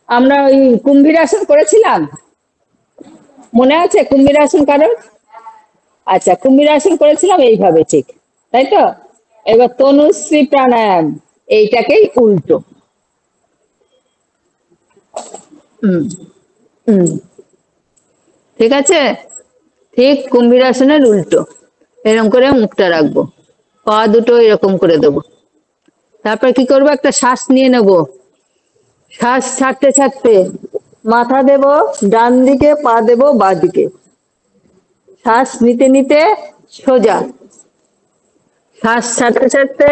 আমরা ওই কুম্ভীরাসন করেছিলাম, মনে আছে কুম্ভীরাসন কারোর? আচ্ছা, কুম্ভীরাসন করেছিলাম এইভাবে, ঠিক তাই তো। এবার তনুশ্রী প্রাণায়াম, এইটাকেই উল্টো। হুম হুম, ঠিক আছে। ঠিক কুম্ভীরাসনের উল্টো। এরকম করে মুখটা রাখবো, পা দুটো এরকম করে দেবো। তারপর কি করবো? একটা শ্বাস নিয়ে নেব। শ্বাস ছাড়তে ছাড়তে মাথা দেব ডান দিকে, পা দেব বাঁ দিকে। শ্বাস নিতে নিতে সোজা। শ্বাস ছাড়তে ছাড়তে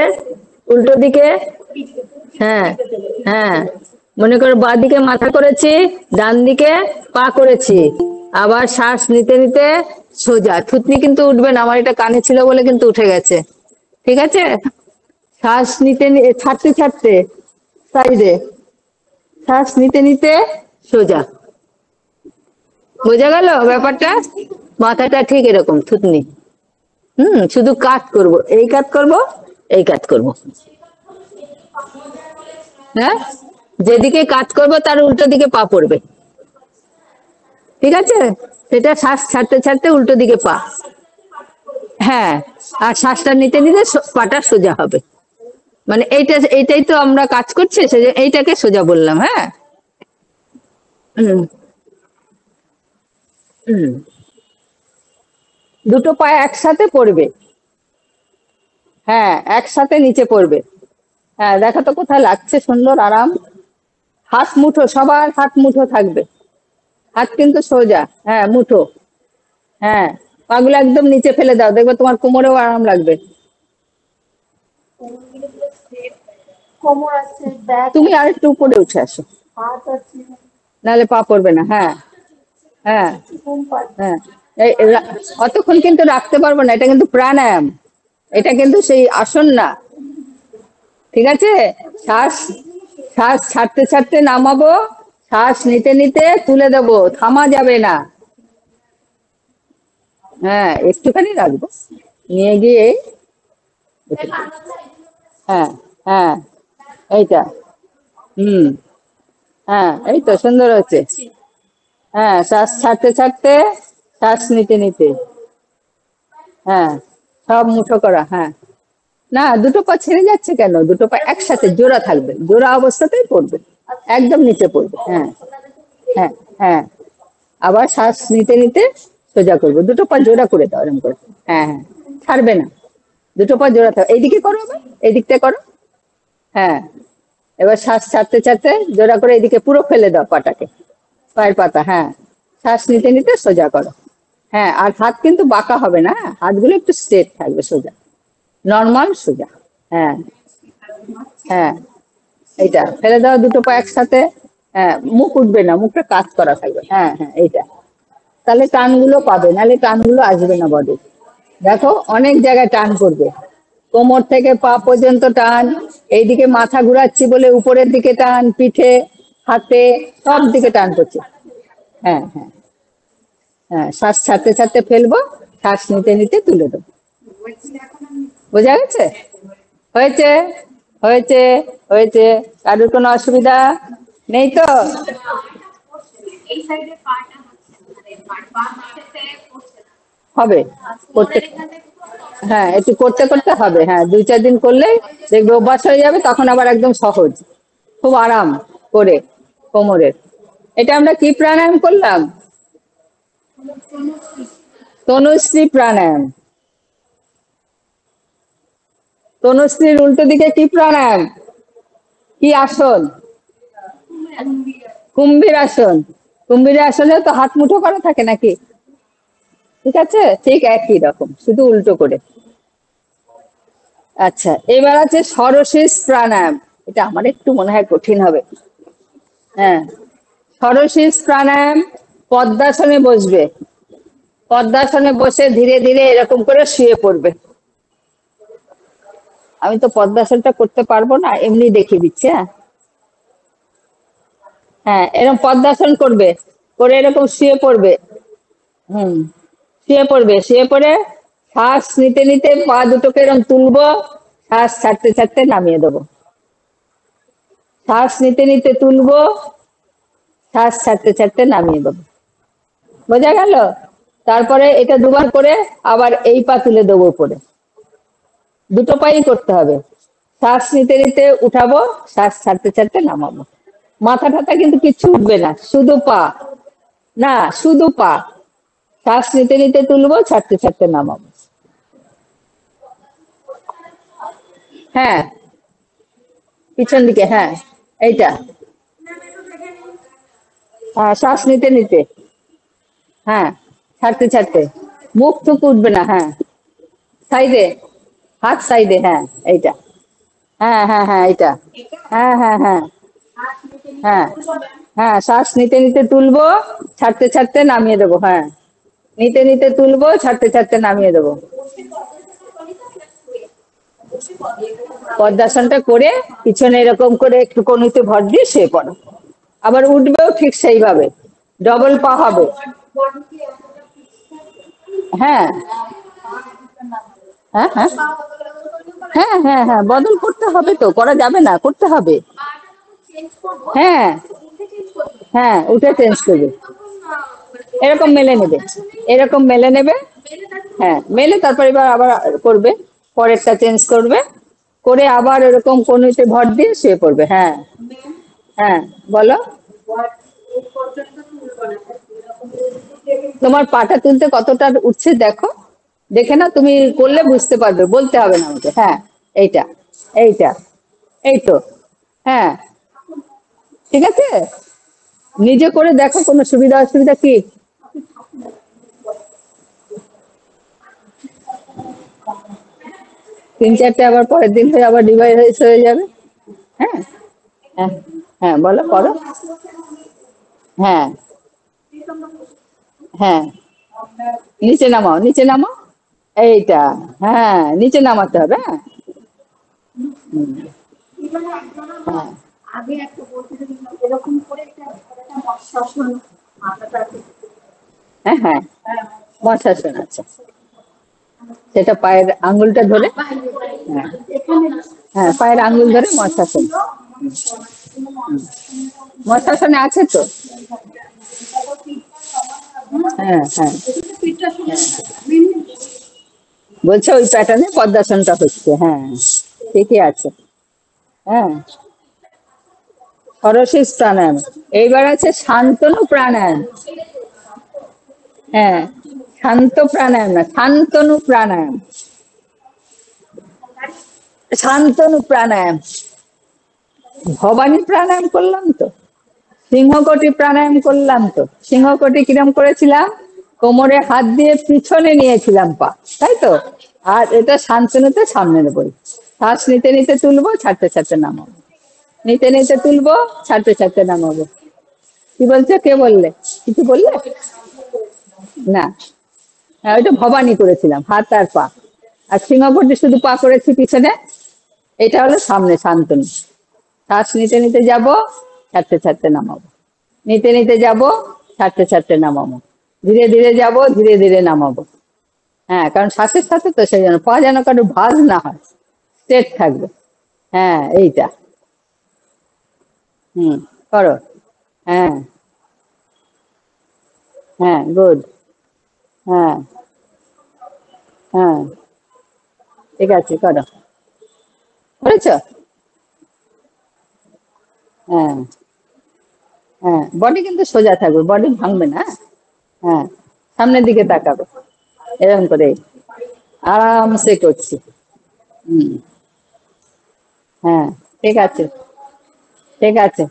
উল্টো দিকে। হ্যাঁ হ্যাঁ, মনে করো বাঁ দিকে মাথা করেছি, ডান দিকে পা করেছি। আবার শ্বাস নিতে নিতে সোজা। থুতনি কিন্তু উঠবে না, আমার এটা কানে ছিল বলে কিন্তু উঠে গেছে। ঠিক আছে। শ্বাস নিতে ছাড়তে ছাড়তে সাইডে, শ্বাস নিতে নিতে সোজা। বোঝা গেল ব্যাপারটা? মাথাটা ঠিক এরকম থুতনি। শুধু কাত করব, এই কাত করব, এই কাত করব। হ্যাঁ, যেদিকে কাত করব তার উল্টো দিকে পা পড়বে। ঠিক আছে। সেটা শ্বাস ছাড়তে ছাড়তে উল্টো দিকে পা। হ্যাঁ, আর শ্বাসটা নিতে নিতে পাটা সোজা হবে। মানে এইটাই তো আমরা কাজ করছি, এইটাকে সোজা বললাম। হ্যাঁ। হুম হুম, দুটো পায়ে একসাথে পড়বে। হ্যাঁ, একসাথে নিচে পড়বে। হ্যাঁ, দেখো তো কোথায় লাগছে, সুন্দর আরাম। হাত মুঠো, সবার হাত মুঠো থাকবে। হাত কিন্তু সোজা। হ্যাঁ, মুঠো। হ্যাঁ, পাগুলো একদম নিচে ফেলে দাও, দেখবে তোমার কোমরেও আরাম লাগবে। তুমি আর একটু উপরে উঠে আসো, নাহলে পা পড়বে না। হ্যাঁ হ্যাঁ হ্যাঁ, অতক্ষণ কিন্তু রাখতে পারবো না, এটা কিন্তু প্রাণায়াম, এটা কিন্তু সেই আসন না। ঠিক আছে। শ্বাস, শ্বাস ছাড়তে ছাড়তে নামাবো, শ্বাস নিতে নিতে তুলে দেবো, থামা যাবে না। হ্যাঁ, একটুখানি রাখবো, নিয়ে গিয়ে। হ্যাঁ হ্যাঁ, এইটা। হুম, হ্যাঁ, এই তো সুন্দর হচ্ছে। হ্যাঁ, শ্বাস ছাড়তে ছাড়তে, শ্বাস নিতে নিতে। হ্যাঁ, সব মুঠো করা। হ্যাঁ, না, দুটো পা ছেড়ে যাচ্ছে কেন? দুটো পা একসাথে জোড়া থাকবে, জোড়া অবস্থাতেই পড়বে, একদম নিচে পড়বে। হ্যাঁ হ্যাঁ হ্যাঁ, আবার শ্বাস নিতে নিতে সোজা করবো, দুটো পা জোড়া করে দাও এরকম করে। হ্যাঁ হ্যাঁ, ছাড়বে না, দুটো পা জোড়া থাকবে। এইদিকে করো, আবার এইদিকটা করো। হ্যাঁ, এবার শ্বাস ছাড়তে ছাড়তে জোড়া করে এদিকে পুরো ফেলে দাও পাটাকে, পায়ের পাতা। হ্যাঁ, শ্বাস নিতে নিতে সোজা করো। হ্যাঁ, আর হাত কিন্তু বাঁকা হবে না, হাতগুলো একটু স্ট্রেট থাকবে, সোজা, নর্মাল সোজা। হ্যাঁ হ্যাঁ, এইটা ফেলে দাও, দুটো পা একসাথে। হ্যাঁ, মুখ উঠবে না, মুখটা কাজ করা থাকবে। হ্যাঁ হ্যাঁ, এইটা। তাহলে টানগুলো পাবে, নাহলে টানগুলো আসবে না বডি। দেখো, অনেক জায়গায় টান করবে, কোমর থেকে পা পর্যন্ত টান। এইদিকে মাথা ঘুরাচ্ছি বলে উপরের দিকে টান, পিঠে, হাতে, সব দিকে টান করছে। হ্যাঁ হ্যাঁ হ্যাঁ, শ্বাস ছাড়তে ছাড়তে ফেলবো, শ্বাস নিতে নিতে তুলে দেবো। বোঝা গেছে? হয়েছে হয়েছে হয়েছে, কারোর কোনো অসুবিধা? নেই তো? এই সাইডে পাটা হচ্ছে মানে পা হচ্ছে করছে না হবে, করতে, কোমরের এখানে হ্যাঁ একটু করতে করতে হবে, হ্যাঁ 2-4 দিন করলেই দেখবে অভ্যাস হয়ে যাবে, তখন আবার একদম সহজ, খুব আরাম করে কোমরের। এটা আমরা কি প্রাণায়াম করলাম? তনুশ্রী প্রাণায়াম। তনুশ্রীর উল্টো দিকে কি প্রাণায়াম, কি আসন? কুম্ভীর আসন। কুম্ভীর আসনে তো হাত মুঠো করা থাকে নাকি? ঠিক আছে, ঠিক একই রকম, শুধু উল্টো করে। আচ্ছা, এবার আছে সরসীস প্রাণায়াম। এটা আমার একটু মনে হয় কঠিন হবে। হ্যাঁ, সরসীস প্রাণায়াম। পদ্মাসনে বসবে, পদ্মাসনে বসে ধীরে ধীরে এরকম করে শুয়ে পড়বে। আমি তো পদ্মাসনটা করতে পারবো না, এমনি দেখিয়ে দিচ্ছি। হ্যাঁ, হ্যাঁ এরকম পদ্মাসন করবে, করে এরকম শুয়ে পড়বে। হুম, শুয়ে পড়বে, শুয়ে পড়ে শ্বাস নিতে নিতে পা দুটোকে এরকম তুলবো, শ্বাস ছাড়তে ছাড়তে নামিয়ে দেবো। শ্বাস নিতে নিতে তুলবো, শ্বাস ছাড়তে ছাড়তে নামিয়ে দেবো। বোঝা গেল? তারপরে এটা দুবার করে আবার এই পা তুলে দেবো উপরে। দুটো পাই করতে হবে। শ্বাস নিতে নিতে উঠাবো, শ্বাস ছাড়তে ছাড়তে নামাবো। মাথা টাথা কিন্তু কিচ্ছু উঠবে না, শুধু পা। না, শুধু পা। শ্বাস নিতে নিতে তুলবো, ছাড়তে ছাড়তে নামাবো। হ্যাঁ, পিছন দিকে, হ্যাঁ এইটা। হ্যাঁ, শ্বাস নিতে নিতে, হ্যাঁ ছাড়তে ছাড়তে। মুখ টুক উঠবে না, হ্যাঁ সাইডে, হাত সাইডে, হ্যাঁ এইটা। হ্যাঁ হ্যাঁ হ্যাঁ এইটা। হ্যাঁ হ্যাঁ হ্যাঁ হ্যাঁ হ্যাঁ, শ্বাস নিতে নিতে তুলবো, ছাড়তে ছাড়তে নামিয়ে দেবো। হ্যাঁ, নিতে নিতে তুলবো, ছাড়তে ছাড়তে নামিয়ে দেবো। পদ্মাসনটা করে পিছনে এরকম করে একটু কনুইতে ভর দিয়ে শুয়ে পড়ো। আবার উঠবেও ঠিক সেইভাবে, ডবল পা হবে। হ্যাঁ হ্যাঁ হ্যাঁ হ্যাঁ হ্যাঁ হ্যাঁ, বদল করতে হবে তো, করা যাবে না, করতে হবে। হ্যাঁ হ্যাঁ, উঠে চেঞ্জ করবে, এরকম মেলে নেবে, এরকম মেলে নেবে। হ্যাঁ, মেলে তারপর এবার আবার করবে, পরেরটা চেঞ্জ করবে, করে আবার এরকম কনুইতে ভর দিয়ে শুয়ে পড়বে। হ্যাঁ হ্যাঁ, বলো। তোমার পাটা তুলতে কতটা উঠছে দেখো, দেখে না, তুমি করলে বুঝতে পারবে, বলতে হবে না আমাকে। হ্যাঁ, এইটা, এইটা, এই তো। হ্যাঁ, ঠিক আছে, নিজে করে দেখো, কোনো সুবিধা অসুবিধা কি? তিন চারটে আবার পরের দিন হয়ে আবার ডিভাইস হয়ে যাবে। হ্যাঁ হ্যাঁ হ্যাঁ, বলো, করো। হ্যাঁ হ্যাঁ, নিচে নামাও, নিচে নামাও, এইটা। হ্যাঁ, নিচে নামাতে হবে। হ্যাঁ হুম, হ্যাঁ আগে একটা বলতে এরকম করে একটা মৎস্যাসন মাথাটা হ্যাঁ হ্যাঁ, মশাসন আছে, সেটা পায়ের আঙ্গুলটা ধরে। হ্যাঁ হ্যাঁ, পায়ের আঙ্গুল ধরে মশাসন। মশাসনে আছে তো। হ্যাঁ হ্যাঁ, বলছে ওই প্যাটার্নে পদ্মাসনটা হচ্ছে। হ্যাঁ, ঠিকই আছে। হ্যাঁ, সরসীস প্রাণায়াম। এইবার আছে শান্তনু প্রাণায়াম। হ্যাঁ, শান্ত প্রাণায়াম না, শান্তনু প্রাণায়াম। শান্তনু প্রাণায়াম। ভবানী প্রাণায়াম করলাম তো, সিংহকোটি প্রাণায়াম করলাম তো। সিংহকোটি কিরম করেছিলাম, কোমরে হাত দিয়ে পিছনে নিয়েছিলাম পা, তাই তো। আর এটা শান্তনুতে সামনে নেবো, শ্বাস নিতে নিতে তুলবো, ছাড়তে ছাড়তে নামাবো, নিতে নিতে তুলবো, ছাড়তে ছাড়তে নামাবো। কি বলছো, কে বললে, কিছু বললে? না, হ্যাঁ ওইটা ভবানী করেছিলাম, হাত আর পা। আর সিংহকোটি শুধু পা করেছি পিছনে, এটা হলো সামনে শান্তনু। শ্বাস নিতে নিতে যাব, ছাড়তে ছাড়তে নামাবো, নিতে নিতে যাব, ছাড়তে ছাড়তে নামাবো, ধীরে ধীরে যাব, ধীরে ধীরে নামাবো। হ্যাঁ, কারণ শ্বাসের সাথে তো সেই জন্য পা যেন কারো ভাঁজ না হয়, স্ট্রেট থাকবে। হ্যাঁ, এইটা। হুম, করো। হ্যাঁ হ্যাঁ, গুড। হ্যাঁ হ্যাঁ, ঠিক আছে, করো। করেছো? হ্যাঁ হ্যাঁ, বডি কিন্তু সোজা থাকবে, বডি ভাঙবে না। হ্যাঁ, সামনের দিকে তাকাবে, এরকম করে আরামসে করছি। হুম। হ্যাঁ, ঠিক আছে, ঠিক আছে।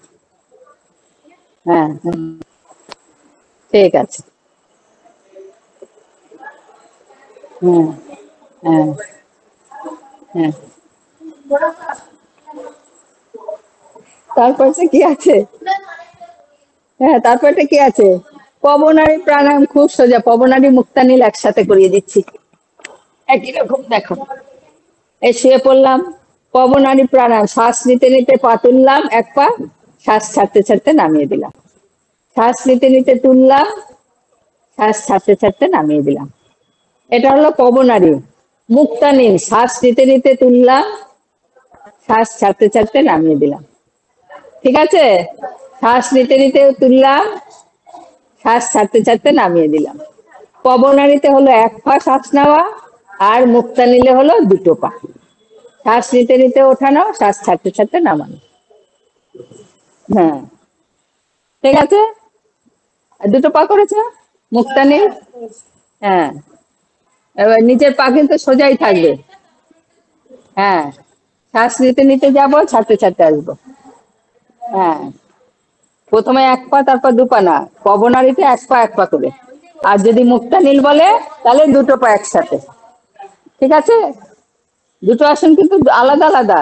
হ্যাঁ হুম, ঠিক আছে। হ্যাঁ হ্যাঁ হ্যাঁ, তারপরে কি আছে? হ্যাঁ, তারপরে কি আছে? পবনারী প্রাণায়াম খুব সোজা, পবনারী মুক্তানীল একসাথে করিয়ে দিচ্ছি। একই রকম দেখো, এই শুয়ে পড়লাম, পবনারী প্রাণায়াম, শ্বাস নিতে নিতে পা তুললাম এক পা, শ্বাস ছাড়তে ছাড়তে নামিয়ে দিলাম। শ্বাস নিতে নিতে তুললাম, শ্বাস ছাড়তে ছাড়তে নামিয়ে দিলাম। এটা হলো পবনারী। মুক্তানীল, শ্বাস নিতে নিতে তুললাম, শ্বাস ছাড়তে ছাড়তে নামিয়ে দিলাম। ঠিক আছে? শ্বাস নিতে নিতে তুললাম, শ্বাস ছাড়তে ছাড়তে নামিয়ে দিলাম। পবনারীতে হলো এক পা শ্বাস নেওয়া, আর মুক্তানীলে হলো দুটো পা। শ্বাস নিতে নিতে ওঠানো, শ্বাস ছাড়তে ছাড়তে নামানো। হ্যাঁ, ঠিক আছে। আর দুটো পা করেছো মুক্তানীল। হ্যাঁ, এবার নিচের পা কিন্তু সোজাই থাকবে। হ্যাঁ, শ্বাস নিতে নিতে যাবো, ছাড়তে ছাড়তে আসবো। হ্যাঁ, প্রথমে এক পা, তারপর দু পা না, পবনারীতে এক পা করে। আর যদি মুক্তানীল বলে, তাহলে দুটো পা একসাথে। ঠিক আছে? দুটো আসন কিন্তু আলাদা আলাদা।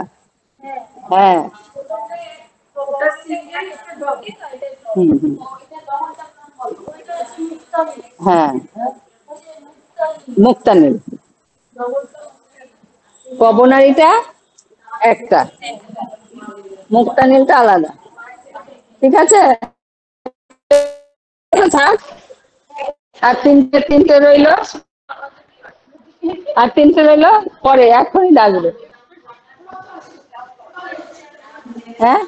হ্যাঁ হুম হুম, হ্যাঁ, মুক্তানীল। পবনারীটা একটা, মুক্তানীলটা আলাদা। ঠিক আছে? থাক। আর তিনটে তিনটে রইলো, আর তিনটে রইলো, পরে এখনই ডাকবে। হ্যাঁ,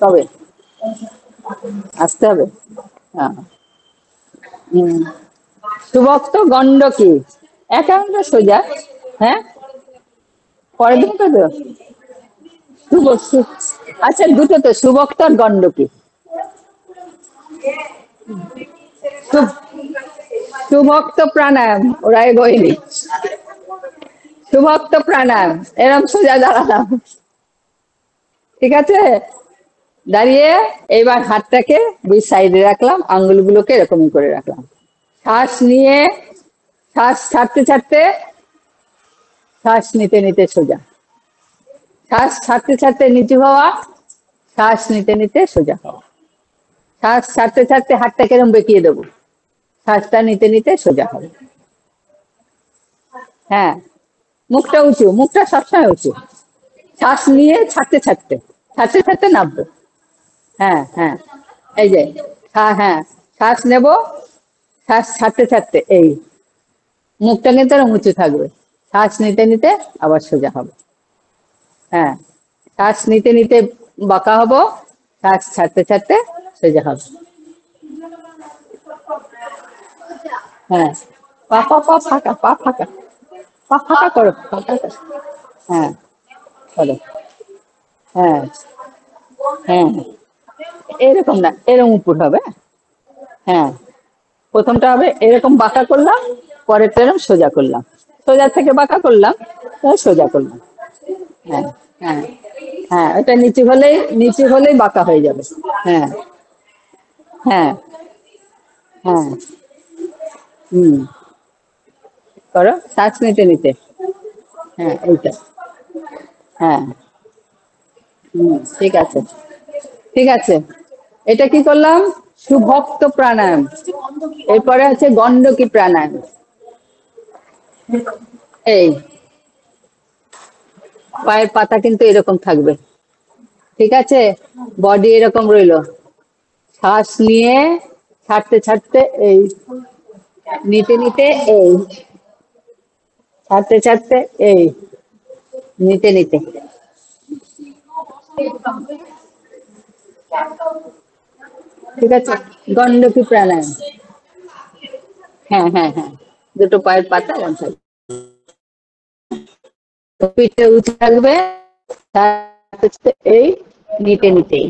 তবে আসতে হবে। হ্যাঁ হুম, সুভক্ত গণ্ডকী, একান্ত সোজা। হ্যাঁ, পরের দিন তো তো আচ্ছা, দুটো তো, সুভক্ত আর গণ্ডকী। সু- সুভক্ত প্রাণায়াম, ওরাই বইনি। সুভক্ত প্রাণায়াম, এরম সোজা দাঁড়ালাম। ঠিক আছে? দাঁড়িয়ে এইবার হাতটাকে দুই সাইডে রাখলাম, আঙ্গুলগুলোকে এরকমই করে রাখলাম। শ্বাস নিয়ে, শ্বাস ছাড়তে ছাড়তে, শ্বাস নিতে নিতে সোজা। শ্বাস ছাড়তে ছাড়তে নিচু হওয়া, শ্বাস নিতে নিতে সোজা হওয়া। শ্বাস ছাড়তে ছাড়তে হাতটাকে এরকম বেঁকিয়ে দেবো, শ্বাসটা নিতে নিতে সোজা হবে। হ্যাঁ, মুখটা উঁচু, মুখটা সবসময় উঁচু। শ্বাস নিয়ে ছাড়তে ছাড়তে, ছাড়তে ছাড়তে নামবো। হ্যাঁ হ্যাঁ, এই যে, হ্যাঁ হ্যাঁ, শ্বাস নেব, শ্বাস ছাড়তে ছাড়তে, এই মুখটা কিন্তু এরকম উঁচু থাকবে। শ্বাস নিতে নিতে আবার সোজা হবে। হ্যাঁ, শ্বাস নিতে নিতে বাঁকা হবো, শ্বাস ছাড়তে ছাড়তে সোজা হবে। হ্যাঁ, পা পা পা ফাঁকা, পা ফাঁকা, পা ফাঁকা করো, ফাঁকা করো। হ্যাঁ, করো। হ্যাঁ হ্যাঁ, এরকম না, এরকম উপর হবে। হ্যাঁ, প্রথমটা হবে এরকম বাঁকা করলাম, পরেরটা এরকম সোজা করলাম, সোজা থেকে বাঁকা করলাম, তারপর সোজা করলাম। হ্যাঁ হ্যাঁ হ্যাঁ, এটা নিচু হলেই বাঁকা হয়ে যাবে। হ্যাঁ হ্যাঁ হ্যাঁ, হুম, করো শ্বাস নিতে নিতে। হ্যাঁ, এইটা। হ্যাঁ হুম, ঠিক আছে, ঠিক আছে। এটা কি করলাম? সুভক্ত প্রাণায়াম। এরপরে আছে গণ্ডকী প্রাণায়াম। এই পায়ের পাতা কিন্তু এরকম থাকবে। ঠিক আছে? বডি এরকম রইলো, শ্বাস নিয়ে ছাড়তে ছাড়তে এই, নিতে নিতে এই, ছাড়তে ছাড়তে এই, নিতে নিতে। ঠিক আছে, গণ্ডকী প্রাণায়াম। হ্যাঁ হ্যাঁ হ্যাঁ, দুটো পায়ের পাতা গামছা, পিঠে উঁচু থাকবে, ছাড়তে ছাড়তে এই, নিতে নিতেই।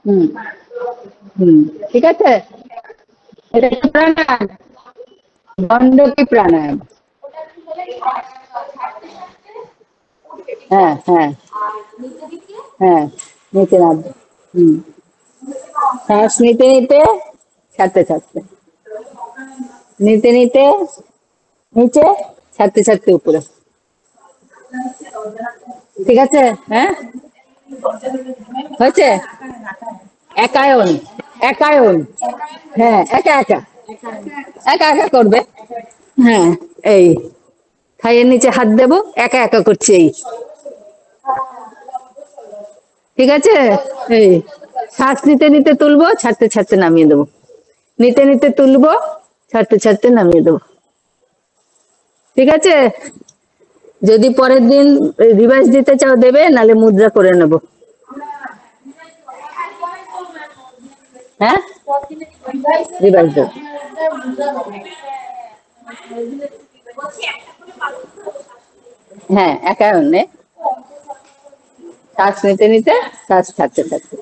হুম হুম, ঠিক আছে, এটা একটা প্রাণায়াম, গণ্ডকী প্রাণায়াম। হ্যাঁ হ্যাঁ হ্যাঁ, নিচে নামবে। হুম, শ্বাস নিতে নিতে ছাড়তে ছাড়তে, নিতে নিতে নিচে, ছাড়তে ছাড়তে উপরে। ঠিক আছে, হ্যাঁ হয়েছে। একায়ন, একায়ন, হ্যাঁ একা একা, একা একা করবে। হ্যাঁ, এই থাইয়ের নিচে হাত দেবো, একা একা করছে এই। ঠিক আছে, এই শ্বাস নিতে নিতে তুলবো, ছাড়তে ছাড়তে নামিয়ে দেবো, নিতে নিতে তুলবো, ছাড়তে ছাড়তে নামিয়ে দেবো। ঠিক আছে, যদি পরের দিন রিভাইজ দিতে চাও দেবে, নালে মুদ্রা করে নেব। হ্যাঁ, রিভাইজ দেবো। হ্যাঁ, একায়নে শ্বাস নিতে নিতে, শ্বাস ছাড়তে ছাড়তে।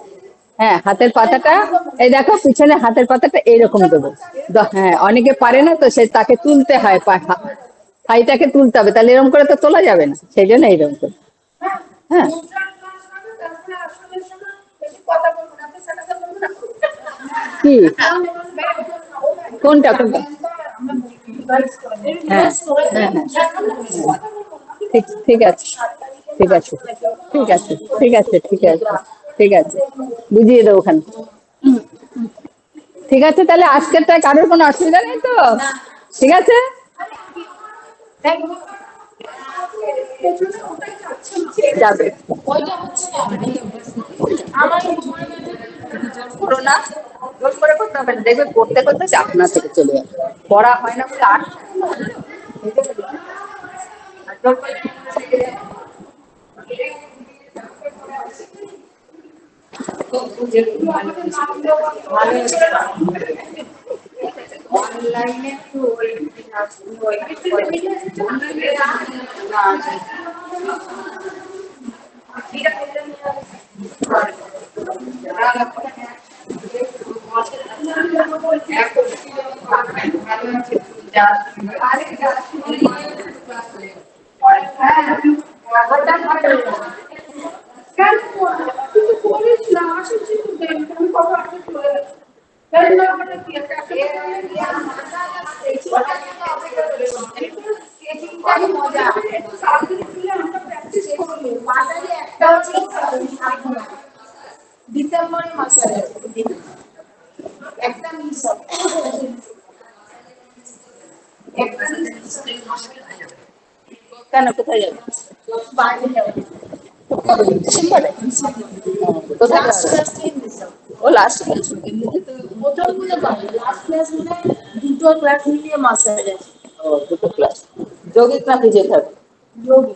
হ্যাঁ, হাতের পাতাটা এই দেখো, পিছনে হাতের পাতাটা এইরকম দেবো। হ্যাঁ, অনেকে পারে না তো, সে তাকে তুলতে হয়, থাইটাকে তুলতে হবে, তাহলে এরকম করে তো তোলা যাবে না, সেই জন্য এইরকম করে। হ্যাঁ, কি কোনটা কোনটা? হ্যাঁ হ্যাঁ হ্যাঁ, ঠিক ঠিক আছে, ঠিক আছে, ঠিক আছে, ঠিক আছে, ঠিক আছে, ঠিক আছে, বুঝিয়ে দেবো ওখানে। ঠিক আছে, তাহলে আজকেরটা কারোর কোনো অসুবিধা নেই তো? ঠিক আছে, যাবে। করো না, জোর করে করতে হবে না, দেখবে করতে করতে চাপনা থেকে চলে যাবে, পড়া হয় না বলে আর জোর করে অনলাইনে একটু ডিসেম্বরে মাসে একটা মিস হবে, কেন, কোথায় যাবে? বাইরে যাবে, ডিসেম্বরে? কোথায় যাবে? ও লাস্ট ক্লাস। প্রথমগুলো পাবে, লাস্ট ক্লাস গুলো দুটো ক্লাস মিলিয়ে মাসে আছে। ও, দুটো ক্লাস, যৌগিক নাকি যেতে হবে? যোগী